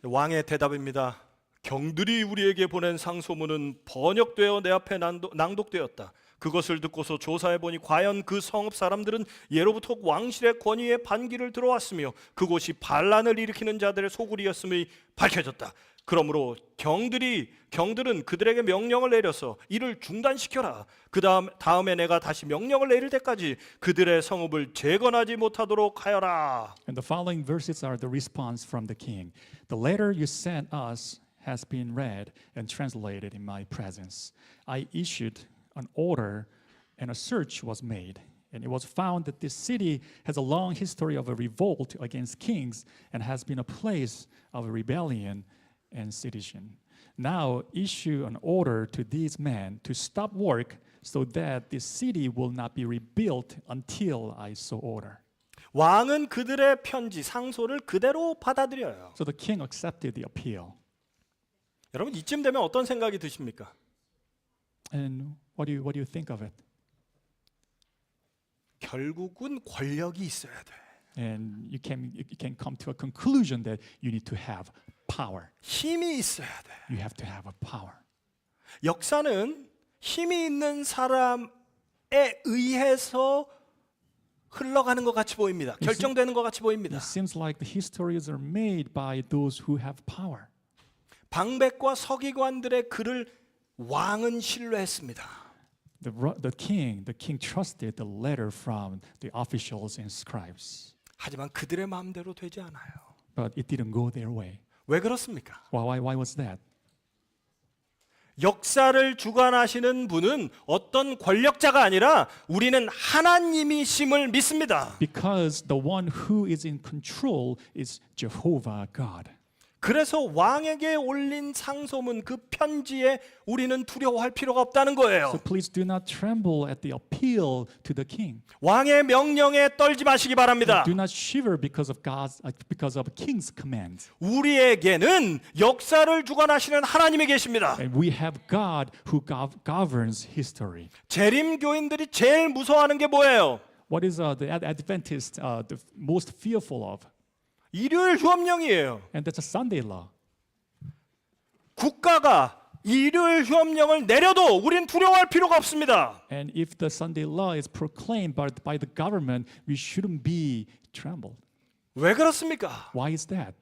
왕의 대답입니다. 경들이 우리에게 보낸 상소문은 번역되어 내 앞에 낭독되었다. 그것을 듣고서 조사해 보니 과연 그 성읍 사람들은 예로부터 왕실의 권위에 반기를 들어왔으며 그곳이 반란을 일으키는 자들의 소굴이었음이 밝혀졌다. 그러므로 경들은 그들에게 명령을 내려서 이를 중단시켜라. 다음에 내가 다시 명령을 내릴 때까지 그들의 성읍을 재건하지 못하도록 하여라. And the following verses are the response from the king. The letter you sent us has been read and translated in my presence. I issued an order and a search was made. And it was found that this city has a long history of a revolt against kings and has been a place of rebellion and sedition. Now issue an order to these men to stop work so that this city will not be rebuilt until I so order. 왕은 그들의 편지 상소를 그대로 받아들여요. So the king accepted the appeal. 여러분 이쯤 되면 어떤 생각이 드십니까? And what do you think of it? 결국은 권력이 있어야 돼. And you can come to a conclusion that you need to have power. 힘이 있어야 돼. You have to have a power. 역사는 힘이 있는 사람에 의해서 흘러가는 것 같이 보입니다. 결정되는 것 같이 보입니다. It seems like the histories are made by those who have power. 방백과 서기관들의 글을 왕은 신뢰했습니다. The king trusted the letter from the officials and scribes. 하지만 그들의 마음대로 되지 않아요. But it didn't go their way. 왜 그렇습니까? Why was that? 역사를 주관하시는 분은 어떤 권력자가 아니라 우리는 하나님이심을 믿습니다. Because the one who is in control is Jehovah God. 그래서 왕에게 올린 상소문 그 편지에 우리는 두려워할 필요가 없다는 거예요. So please do not tremble at the appeal to the king. 왕의 명령에 떨지 마시기 바랍니다. Do not shiver because of a king's command. 우리에게는 역사를 주관하시는 하나님이 계십니다. And we have God who governs history. 재림교인들이 제일 무서워하는 게 뭐예요? What is the Adventist the most fearful of? 일요일 휴업령이에요. And that's a Sunday law. 국가가 일요일 휴업령을 내려도 우리는 두려워할 필요가 없습니다. And if the Sunday law is proclaimed by the government, we shouldn't be trembled. 왜 그렇습니까? Why is that?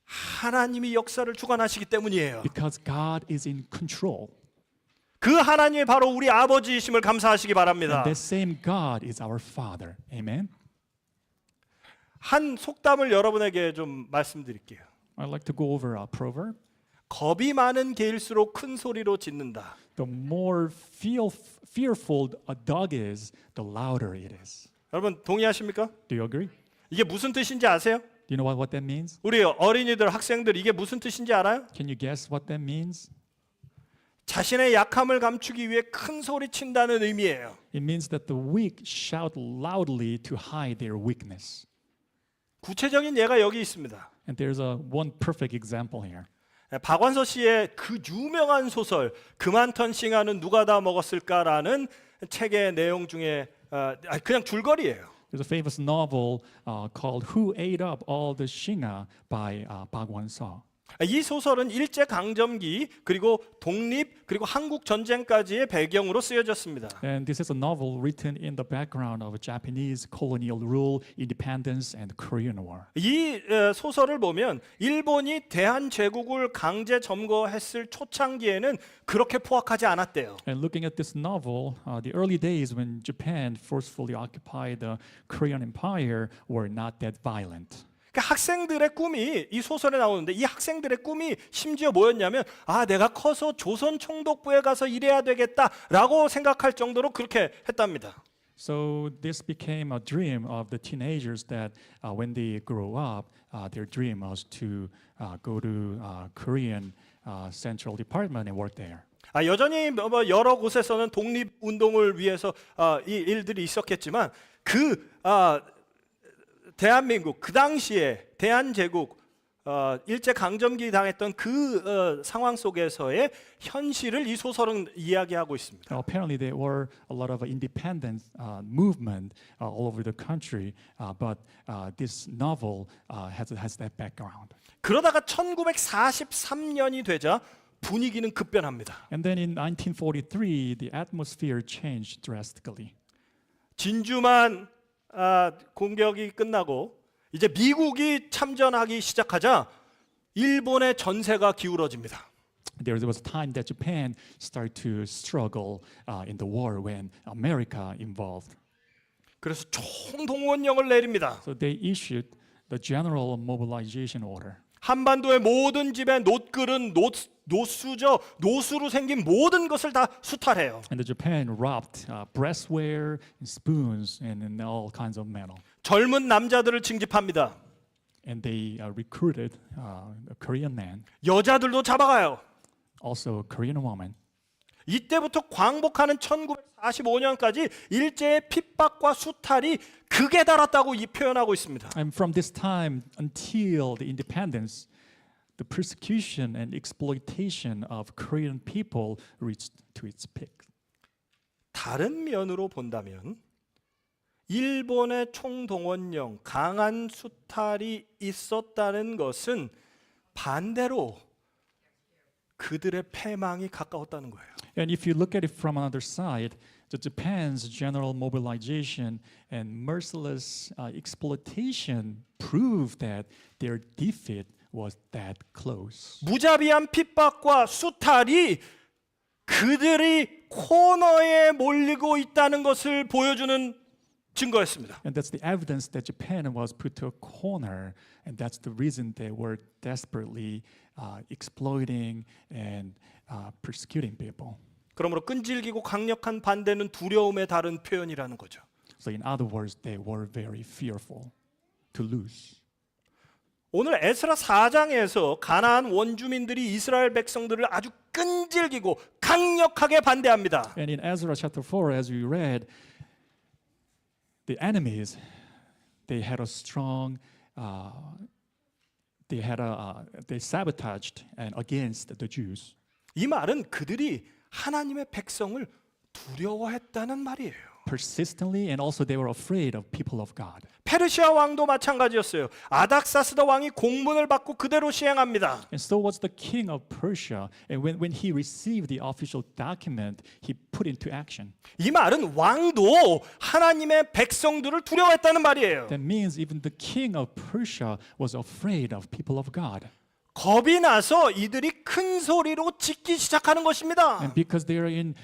하나님이 역사를 주관하시기 때문이에요. Because God is in control. 그 하나님이 바로 우리 아버지이심을 감사하시기 바랍니다. And that same God is our Father. Amen. 한 속담을 여러분에게 좀 말씀드릴게요. I'd like to go over a proverb. 겁이 많은 개일수록 큰 소리로 짖는다. The more fearful a dog is, the louder it is. 여러분 동의하십니까? Do you agree? 이게 무슨 뜻인지 아세요? Do you know what that means? 우리 어린이들, 학생들 이게 무슨 뜻인지 알아요? Can you guess what that means? 자신의 약함을 감추기 위해 큰 소리 친다는 의미예요. It means that the weak shout loudly to hide their weakness. 구체적인 예가 여기 있습니다. And there's one perfect example here. 박완서 씨의 그 유명한 소설 그만 턴싱하는 누가 다 먹었을까라는 책의 내용 중에 그냥 줄거리예요. There's a famous novel called Who Ate Up All the Shinga by Park Won-seo. 이 소설은 일제 강점기 그리고 독립 그리고 한국 전쟁까지의 배경으로 쓰여졌습니다. And this is a novel written in the background of Japanese colonial rule, independence, and Korean War. 이 소설을 보면 일본이 대한 제국을 강제 점거했을 초창기에는 그렇게 포악하지 않았대요. And looking at this novel, the early days when Japan forcefully occupied the Korean Empire were not that violent. 그러니까 학생들의 꿈이 이 소설에 나오는데 이 학생들의 꿈이 심지어 뭐였냐면 내가 커서 조선 총독부에 가서 일해야 되겠다라고 생각할 정도로 그렇게 했답니다. So this became a dream of the teenagers that when they grow up, their dream was to go to Korean Central Department and work there. 여전히 여러 곳에서는 독립 운동을 위해서 이 일들이 있었겠지만 대한민국 그 당시에 대한제국 일제 강점기 당했던 그 상황 속에서의 현실을 이 소설은 이야기하고 있습니다. Apparently, there were a lot of independent movement all over the country, but this novel has that background. 그러다가 1943년이 되자 분위기는 급변합니다. And then in 1943, the atmosphere changed drastically. 진주만 공격이 끝나고 이제 미국이 참전하기 시작하자 일본의 전세가 기울어집니다. There was a time that Japan started to struggle in the war when America involved. 그래서 총동원령을 내립니다. So they issued the General Mobilization Order. 한반도의 모든 집에 놋그릇, 노수로 생긴 모든 것을 다 수탈해요. And the Japan robbed brassware, spoons, and all kinds of metal. 젊은 남자들을 징집합니다. And they recruited a Korean man, 여자들도 잡아가요. also a Korean woman. 이때부터 광복하는 1945년까지 일제의 핍박과 수탈이 극에 달았다고 표현하고 있습니다. And from this time until the independence, the persecution and exploitation of Korean people reached to its peak. 다른 면으로 본다면 일본의 총동원령, 강한 수탈이 있었다는 것은 반대로 그들의 패망이 가까웠다는 거예요. And if you look at it from another side, Japan's general mobilization and merciless exploitation proved that their defeat was that close. 무자비한 핍박과 수탈이 그들이 코너에 몰리고 있다는 것을 보여주는 증거였습니다. And that's the evidence that Japan was put to a corner, and that's the reason they were desperately exploiting and persecuting people. 그러므로 끈질기고 강력한 반대는 두려움에 다른 표현이라는 거죠. So in other words, they were very fearful to lose. 오늘 에스라 4장에서 가나안 원주민들이 이스라엘 백성들을 아주 끈질기고 강력하게 반대합니다. And in Ezra chapter 4, as we read, the enemies, they had a strong, they sabotaged and against the Jews. 이 말은 그들이 하나님의 백성을 두려워했다는 말이에요. Persistently, and also they were afraid of people of God. 페르시아 왕도 마찬가지였어요. 아닥사스다 왕이 공문을 받고 그대로 시행합니다. And so was the king of Persia. And when he received the official document, he put into action. 이 말은 왕도 하나님의 백성들을 두려워했다는 말이에요. That means even the king of Persia was afraid of people of God. 겁이 나서 이들이 큰 소리로 짖기 시작하는 것입니다. And because they're in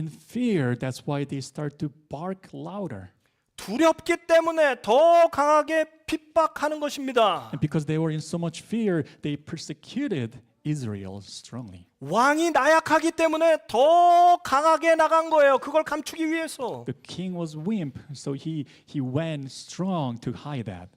fear, that's why they start to bark louder. 두렵기 때문에 더 강하게 핍박하는 것입니다. And because they were in so much fear, they persecuted Israel strongly. 왕이 나약하기 때문에 더 강하게 나간 거예요. 그걸 감추기 위해서. The king was wimp, so he went strong to hide that.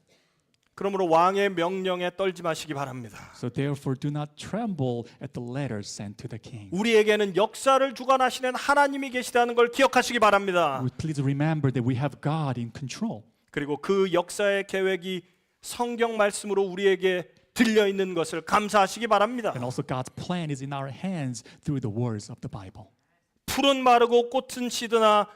그러므로 왕의 명령에 떨지 마시기 바랍니다. So therefore do not tremble at the letter sent to the king. 우리에게는 역사를 주관하시는 하나님이 계시다는 걸 기억하시기 바랍니다. Please remember that we have God in control. 그리고 그 역사의 계획이 성경 말씀으로 우리에게 들려 있는 것을 감사하시기 바랍니다. And also God's plan is in our hands through the words of the Bible. 풀은 마르고 꽃은 시드나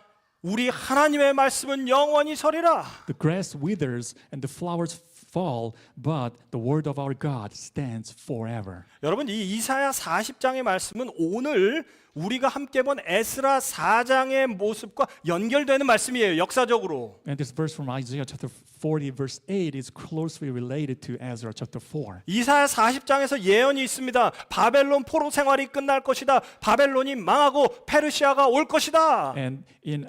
우리 하나님의 말씀은 영원히 서리라. The grass withers and the flowers fall, but the word of our God stands forever. 여러분, 이 이사야 40장의 말씀은 오늘 우리가 함께 본 에스라 4장의 모습과 연결되는 말씀이에요. 역사적으로. And this verse from Isaiah chapter 40 verse 8 is closely related to Ezra chapter 4. 이사야 40장에서 예언이 있습니다. 바벨론 포로 생활이 끝날 것이다. 바벨론이 망하고 페르시아가 올 것이다. And in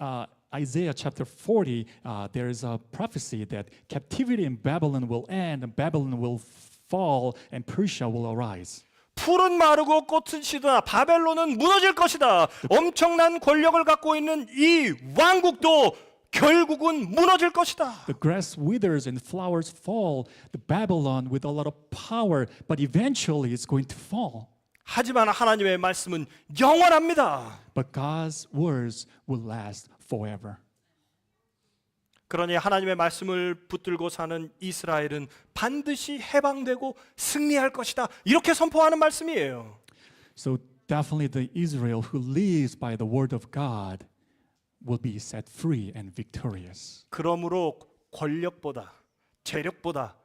Isaiah chapter 40, there is a prophecy that captivity in Babylon will end, and Babylon will fall, and Persia will arise. 풀은 마르고 꽃은 시드나 바벨론은 무너질 것이다. 엄청난 권력을 갖고 있는 이 왕국도 결국은 무너질 것이다. The grass withers and flowers fall. The Babylon with a lot of power, but eventually it's going to fall. 하지만 하나님의 말씀은 영원합니다. But God's words will last forever. 그러니 하나님의 말씀을 붙들고 사는 이스라엘은 반드시 해방되고 승리할 것이다. 이렇게 선포하는 말씀이에요. So definitely the Israel who lives by the word of God will be set free and victorious. 그러므로 권력보다 재력보다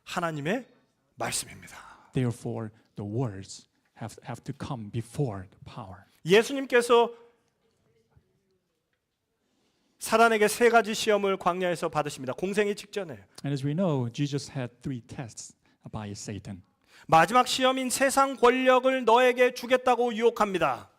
하나님의 말씀입니다. Therefore, the words have to come before the power. 예수님께서 사단에게 세 가지 시험을 광야에서 받으십니다. 공생의 직전에. And as we know, Jesus had 3 tests by Satan. 마지막 시험인 세상 권력을 너에게 주겠다고 유혹합니다.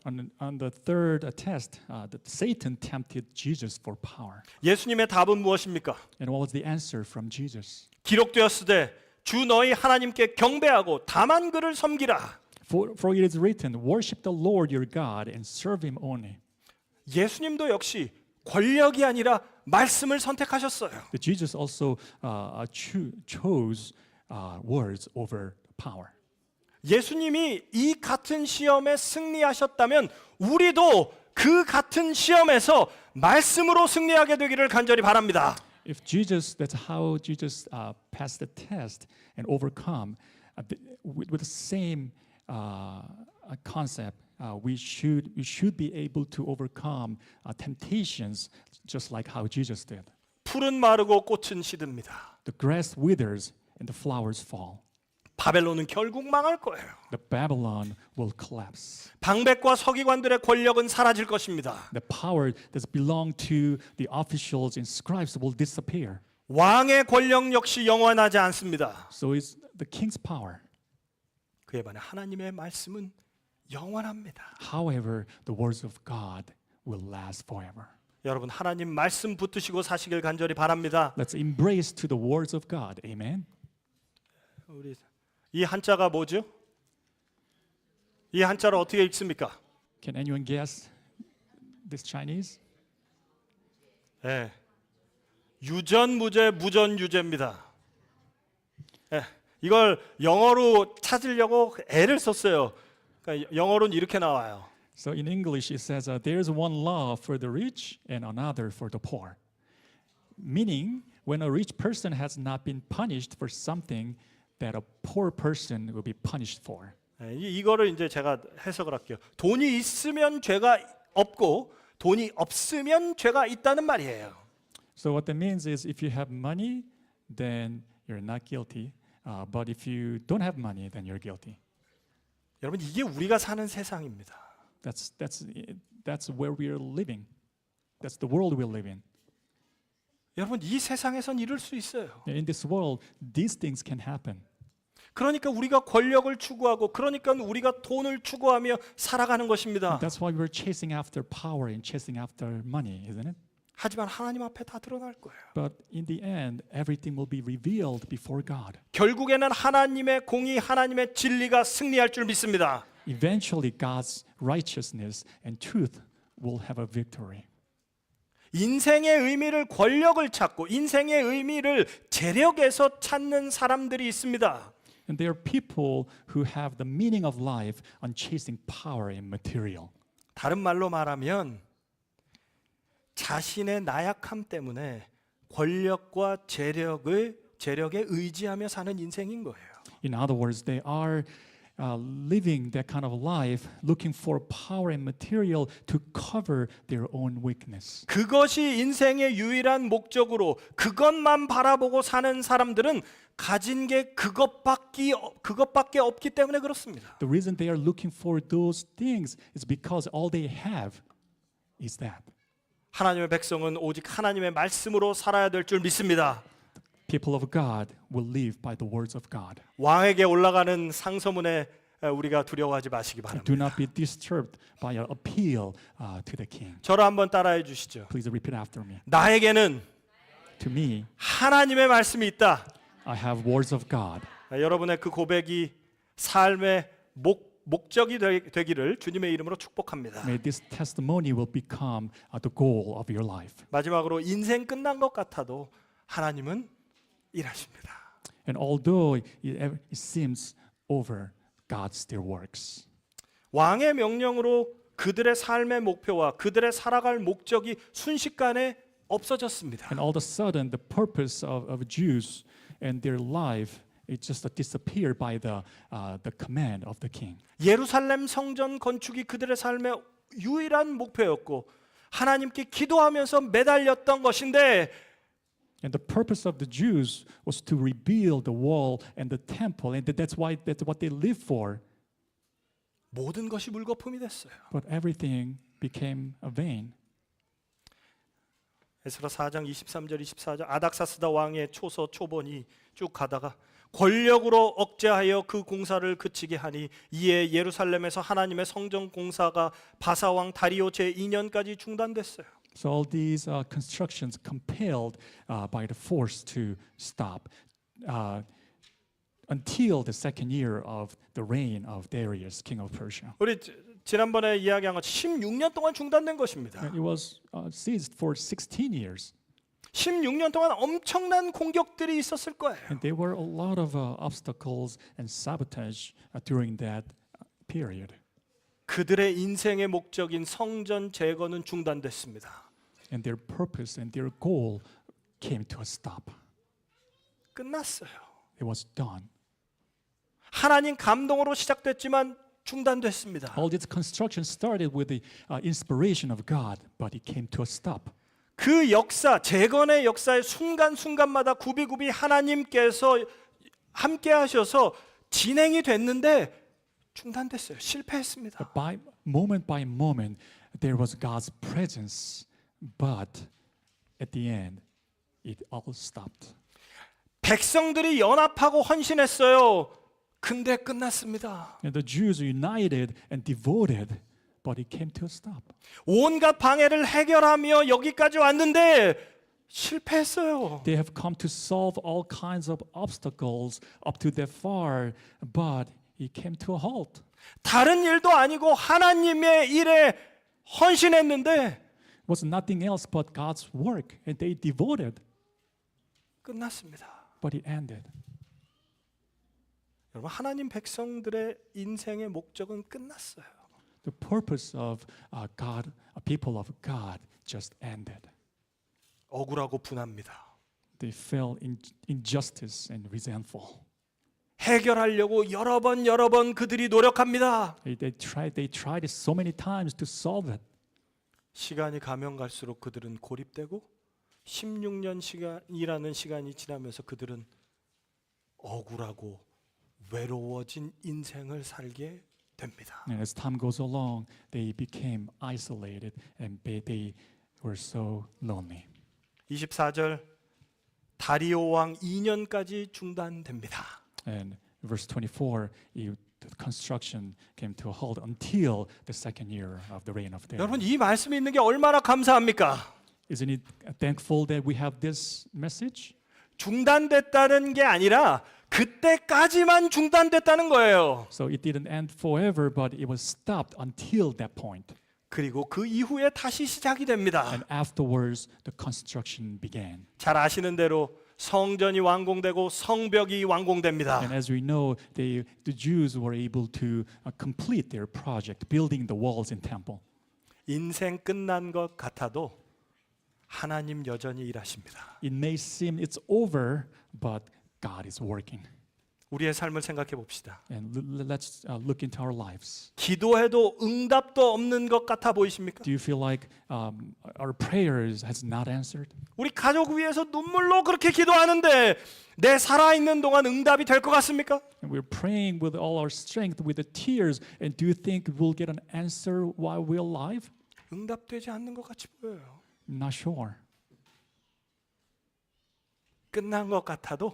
On the third test, that Satan tempted Jesus for power. 예수님의 답은 무엇입니까? And what was the answer from Jesus? 기록되었으되 주 너희 하나님께 경배하고 다만 그를 섬기라. For it is written, worship the Lord your God and serve him only. 예수님도 역시 권력이 아니라 말씀을 선택하셨어요. That Jesus also chose words over power. 예수님이 이 같은 시험에 승리하셨다면 우리도 그 같은 시험에서 말씀으로 승리하게 되기를 간절히 바랍니다. If Jesus, that's how Jesus passed the test and overcome with the same concept. We should be able to overcome temptations just like how Jesus did. 풀은 마르고 꽃은 시듭니다. The grass withers and the flowers fall. 바벨론은 결국 망할 거예요. The Babylon will collapse. 방백과 서기관들의 권력은 사라질 것입니다. The power that belonged to the officials and scribes will disappear. 왕의 권력 역시 영원하지 않습니다. So it's the king's power. 그에 반해 하나님의 말씀은 영원합니다. However, the words of God will last forever. 여러분 하나님 말씀 붙드시고 사시길 간절히 바랍니다. Let's embrace to the words of God. Amen. 우리 이 한자가 뭐죠? 이 한자를 어떻게 읽습니까? Can anyone guess this Chinese? 예. 유전무죄 무전유죄입니다. 예. 이걸 영어로 찾으려고 애를 썼어요. 그러니까 영어로는 이렇게 나와요. So in English it says there's one law for the rich and another for the poor. Meaning when a rich person has not been punished for something that a poor person will be punished for. 예, 이거를 이제 제가 해석을 할게요. 돈이 있으면 죄가 없고 돈이 없으면 죄가 있다는 말이에요. So what that means is if you have money, then you're not guilty. But if you don't have money, then you're guilty. 여러분 이게 우리가 사는 세상입니다. That's where we are living. That's the world we live in. 여러분 이 세상에선 이럴 수 있어요. In this world, these things can happen. 그러니까 우리가 권력을 추구하고 그러니까 우리가 돈을 추구하며 살아가는 것입니다. That's why we're chasing after power and chasing after money, isn't it? 하지만 하나님 앞에 다 드러날 거예요. But in the end, everything will be revealed before God. 결국에는 하나님의 공의, 하나님의 진리가 승리할 줄 믿습니다. Eventually, God's righteousness and truth will have a victory. 인생의 의미를 권력을 찾고 인생의 의미를 재력에서 찾는 사람들이 있습니다. And there are people who have the meaning of life on chasing power and material. 다른 말로 말하면 자신의 나약함 때문에 권력과 재력에 의지하며 사는 인생인 거예요. In other words, they are living that kind of life, looking for power and material to cover their own weakness. 그것이 인생의 유일한 목적으로 그것만 바라보고 사는 사람들은 가진 게 그것밖에 없기 때문에 그렇습니다. The reason they are looking for those things is because all they have is that. 하나님의 백성은 오직 하나님의 말씀으로 살아야 될 줄 믿습니다. People of God will live by the words of God. 왕에게 올라가는 상소문에 우리가 두려워하지 마시기 Do 바랍니다. not be disturbed by an appeal to the king. 저를 한번 따라해 주시죠. Please repeat after me. 나에게는 To me, 하나님의 말씀이 있다. I have words of God. 여러분의 그 고백이 삶의 목적이 되기를 주님의 이름으로 축복합니다. May this testimony will become the goal of your life. 마지막으로 인생 끝난 것 같아도 하나님은 일하십니다. And although it seems over, God still works. 왕의 명령으로 그들의 삶의 목표와 그들의 살아갈 목적이 순식간에 없어졌습니다. And all of a sudden, the purpose of Jews and their life it just disappeared by the command of the king. 예루살렘 성전 건축이 그들의 삶의 유일한 목표였고 하나님께 기도하면서 매달렸던 것인데 And the purpose of the Jews was to rebuild the wall and the temple, and that's what they lived for. 모든 것이 물거품이 됐어요. But everything became a vain. 에스라 4장 23절 24절 아닥사스다 왕의 초서 초본이 쭉 가다가 권력으로 억제하여 그 공사를 그치게 하니 이에 예루살렘에서 하나님의 성전 공사가 바사 왕 다리오 제2년까지 중단됐어요. So all these constructions compelled by the force to stop until the second year of the reign of Darius, king of Persia. 우리 지난번에 이야기한 것 16년 동안 중단된 것입니다. And it was seized for 16 years. 16년 동안 엄청난 공격들이 있었을 거예요. And there were a lot of obstacles and sabotage during that period. 그들의 인생의 목적인 성전 재건은 중단됐습니다. And their purpose and their goal came to a stop. 끝났어요. It was done. 하나님 감동으로 시작됐지만 중단됐습니다. All this construction started with the inspiration of God, but it came to a stop. 그 역사, 재건의 역사의 순간순간마다 굽이굽이 하나님께서 함께 하셔서 진행이 됐는데 중단됐어요. 실패했습니다. By moment, there was God's presence, but at the end, it all stopped. 백성들이 연합하고 헌신했어요. 근데 끝났습니다. And the Jews united and devoted, but it came to a stop. 온갖 방해를 해결하며 여기까지 왔는데 실패했어요. They have come to solve all kinds of obstacles up to that far, but it came to a halt. 다른 일도 아니고 하나님의 일에 헌신했는데 It was nothing else but God's work, and they devoted, 끝났습니다. but it ended. 여러분 하나님 백성들의 인생의 목적은 끝났어요. The purpose of God, people of God, just ended. 억울하고 분합니다. They fell in injustice and resentful. 해결하려고 여러 번 그들이 노력합니다. They tried it so many times to solve it. 시간이 가면 갈수록 그들은 고립되고 16년 시간이라는 시간이 지나면서 그들은 억울하고 외로워진 인생을 살게 됩니다. And as time goes along, they became isolated and they were so lonely. 24절 다리오 왕 2년까지 중단됩니다. And verse 24, the construction came to a halt until the second year of the reign of Darius. 여러분 이 말씀이 있는 게 얼마나 감사합니까? Isn't it thankful that we have this message? 중단됐다는 게 아니라 그때까지만 중단됐다는 거예요. So it didn't end forever, but it was stopped until that point. 그리고 그 이후에 다시 시작이 됩니다. And afterwards, the construction began. 잘 아시는 대로 성전이 완공되고 성벽이 완공됩니다. And as we know, the Jews were able to complete their project, building the walls and temple. 인생 끝난 것 같아도 하나님 여전히 일하십니다. It may seem it's over, but God is working. 우리의 삶을 생각해 봅시다. And let's look into our lives. 기도해도 응답도 없는 것 같아 보이십니까? Do you feel like our prayers has not answered? 우리 가족 위해서 눈물로 그렇게 기도하는데 내 살아있는 동안 응답이 될 것 같습니까? And we're praying with all our strength, with the tears. And do you think we'll get an answer while we're alive? 응답되지 않는 것 같이 보여요. I'm not sure. 끝난 것 같아도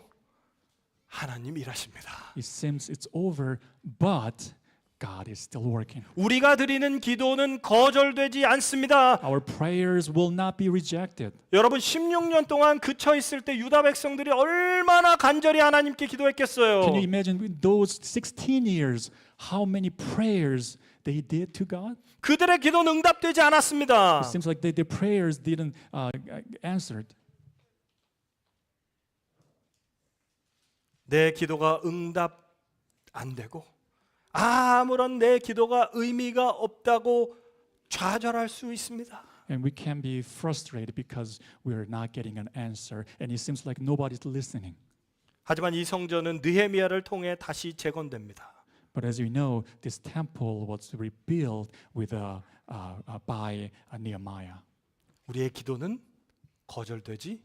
하나님 일하십니다. It seems it's over, but God is still working. 우리가 드리는 기도는 거절되지 않습니다. Our prayers will not be rejected. 여러분 16년 동안 그쳐 있을 때 유다 백성들이 얼마나 간절히 하나님께 기도했겠어요. Can you imagine with those 16 years how many prayers they did to God? 그들의 기도는 응답되지 않았습니다. It seems like their prayers didn't answered. 내 기도가 응답 안 되고 아무런 내 기도가 의미가 없다고 좌절할 수 있습니다. And we can be frustrated because we are not getting an answer and it seems like nobody's listening. 하지만 이 성전은 느헤미야를 통해 다시 재건됩니다. But as you know, this temple was rebuilt with by Nehemiah. 우리의 기도는 거절되지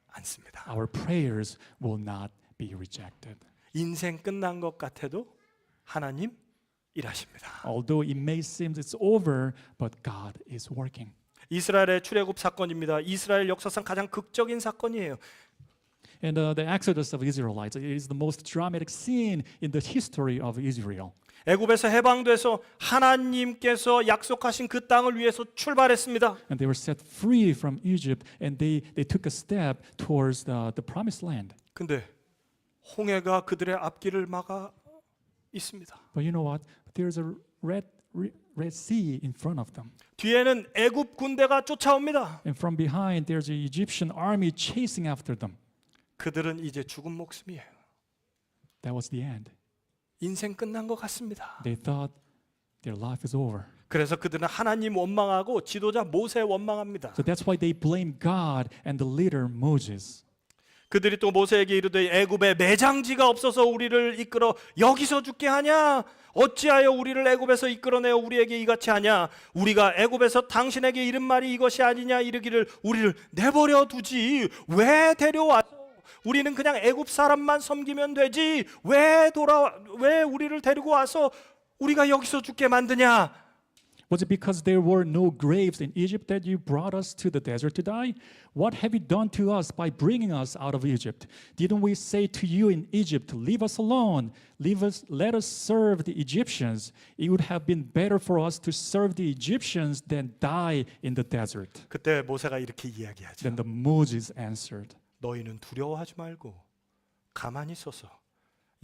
않습니다. Our prayers will not be rejected. 인생 끝난 것 같아도 하나님 일하십니다. Although it may seem it's over, but God is working. 이스라엘의 출애굽 사건입니다. 이스라엘 역사상 가장 극적인 사건이에요. And the exodus of Israelites is the most dramatic scene in the history of Israel. 애굽에서 해방돼서 하나님께서 약속하신 그 땅을 위해서 출발했습니다. And they were set free from Egypt and they took a step towards the promised land. 근데 홍해가 그들의 앞길을 막아 있습니다. But you know what? There's a Red Sea in front of them. 뒤에는 애굽 군대가 쫓아옵니다. And from behind there's an Egyptian army chasing after them. 그들은 이제 죽은 목숨이에요. That was the end. 인생 끝난 것 같습니다. They thought their life is over. 그래서 그들은 하나님 원망하고 지도자 모세 원망합니다. So that's why they blame God and the leader Moses. 그들이 또 모세에게 이르되 애굽에 매장지가 없어서 우리를 이끌어 여기서 죽게 하냐? 어찌하여 우리를 애굽에서 이끌어내어 우리에게 이같이 하냐? 우리가 애굽에서 당신에게 이른 말이 이것이 아니냐? 이르기를 우리를 내버려 두지 왜 데려와서 우리는 그냥 애굽 사람만 섬기면 되지 왜 우리를 데리고 와서 우리가 여기서 죽게 만드냐? Was it because there were no graves in Egypt that you brought us to the desert to die? What have you done to us by bringing us out of Egypt? Didn't we say to you in Egypt, leave us alone, let us serve the Egyptians? It would have been better for us to serve the Egyptians than die in the desert. 그때 모세가 이렇게 이야기하죠. Then the Moses answered, 너희는 두려워하지 말고 가만히 서서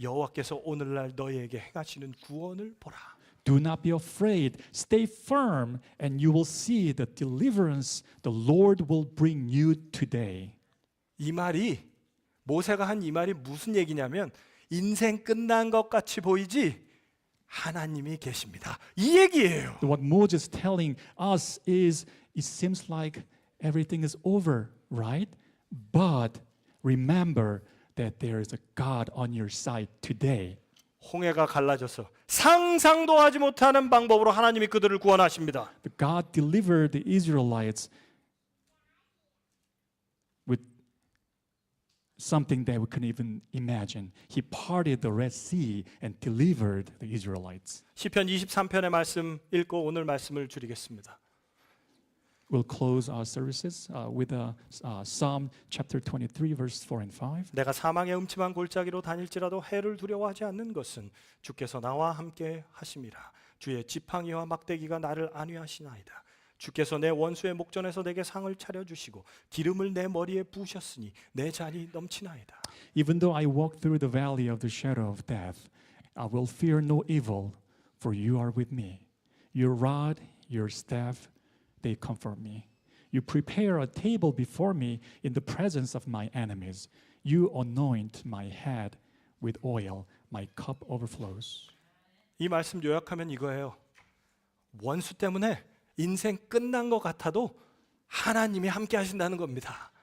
여호와께서 오늘날 너희에게 행하시는 구원을 보라. do not be afraid, stay firm, and you will see the deliverance the Lord will bring you today. 이 말이 모세가 한 이 말이 무슨 얘기냐면 인생 끝난 것 같이 보이지 하나님이 계십니다. 이 얘기예요. What Moses is telling us is it seems like everything is over, right? But remember that there is a God on your side today. 홍해가 갈라져서 상상도 하지 못하는 방법으로 하나님이 그들을 구원하십니다. But God delivered the Israelites with something that we couldn't even imagine. He parted the Red Sea and delivered the Israelites. 시편 23편의 말씀 읽고 오늘 말씀을 줄이겠습니다. We'll close our services with Psalm chapter 23, verse 4 and 5. 내가 사망의 음침한 골짜기로 다닐지라도 해를 두려워하지 않는 것은 주께서 나와 함께 하심이라. 주의 지팡이와 막대기가 나를 안위하시나이다. 주께서 내 원수의 목전에서 내게 상을 차려주시고 기름을 내 머리에 부으셨으니 내 잔이 넘치나이다. Even though I walk through the valley of the shadow of death, I will fear no evil, for you are with me. Your rod, your staff, they comfort me. You prepare a table before me in the presence of my enemies. You anoint my head with oil. My cup overflows. 이 말씀 요약하면 이거예요. 원수 때문에 인생 끝난 것 같아도 하나님이 함께 하신다는 겁니다.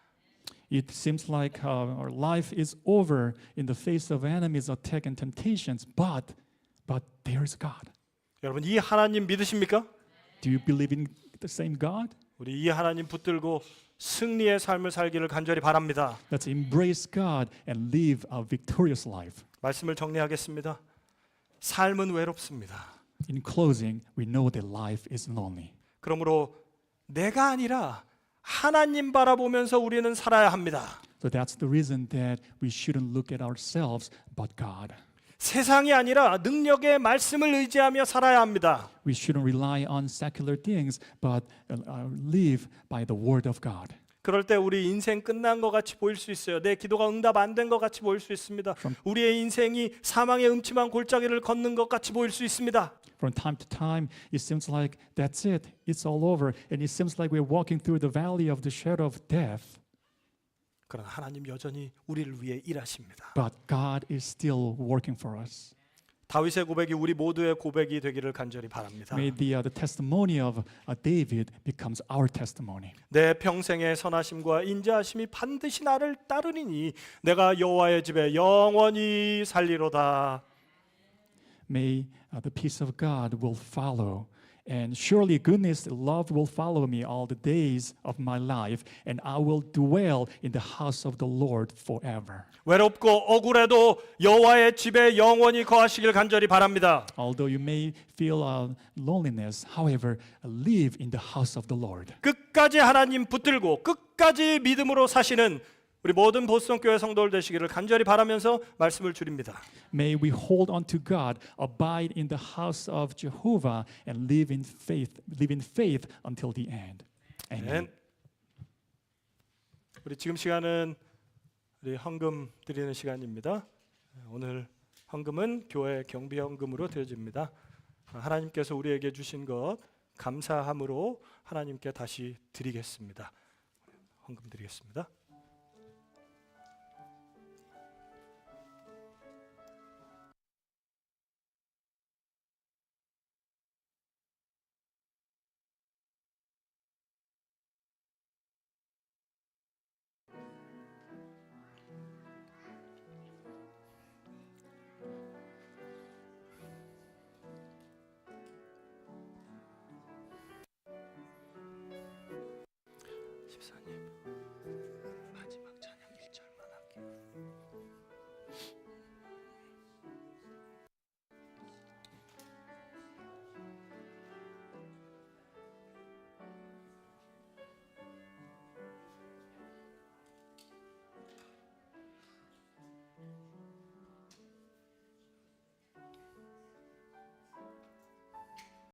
It seems like our life is over in the face of enemies' attack and temptations, but there is God. 여러분 이 하나님 믿으십니까? Do you believe in the same God? 우리 이 하나님 붙들고 승리의 삶을 살기를 간절히 바랍니다. Let's embrace God and live a victorious life. 말씀을 정리하겠습니다. 삶은 외롭습니다. In closing, we know that life is lonely. 그러므로 내가 아니라 하나님 바라보면서 우리는 살아야 합니다. So that's the reason that we shouldn't look at ourselves, but God. 세상이 아니라 능력의 말씀을 의지하며 살아야 합니다. We shouldn't rely on secular things, but live by the word of God. 그럴 때 우리 인생 끝난 것 같이 보일 수 있어요. 내 기도가 응답 안 된 것 같이 보일 수 있습니다. 우리의 인생이 사망의 음침한 골짜기를 걷는 것 같이 보일 수 있습니다. From time to time, it seems like that's it. It's all over. And it seems like we're walking through the valley of the shadow of death. 그러나 하나님 여전히 우리를 위해 일하십니다. But God is still working for us. 다윗의 고백이 우리 모두의 고백이 되기를 간절히 바랍니다. May the testimony of David becomes our testimony. 내 평생의 선하심과 인자하심이 반드시 나를 따르리니 내가 여호와의 집에 영원히 살리로다. May the peace of God will follow. And surely goodness and love will follow me all the days of my life, and I will dwell in the house of the Lord forever. 외롭고 억울해도 여호와의 집에 영원히 거하시길 간절히 바랍니다. Although you may feel loneliness, however, live in the house of the Lord. 끝까지 하나님 붙들고 끝까지 믿음으로 사시는 우리 모든 보스턴교회 성도들 되시기를 간절히 바라면서 말씀을 줄입니다. May we hold on to God, abide in the house of Jehovah, and live in faith until the end. Amen. 우리 지금 시간은 우리 헌금 드리는 시간입니다. 오늘 헌금은 교회 경비 헌금으로 드려집니다. 하나님께서 우리에게 주신 것 감사함으로 하나님께 다시 드리겠습니다. 헌금 드리겠습니다.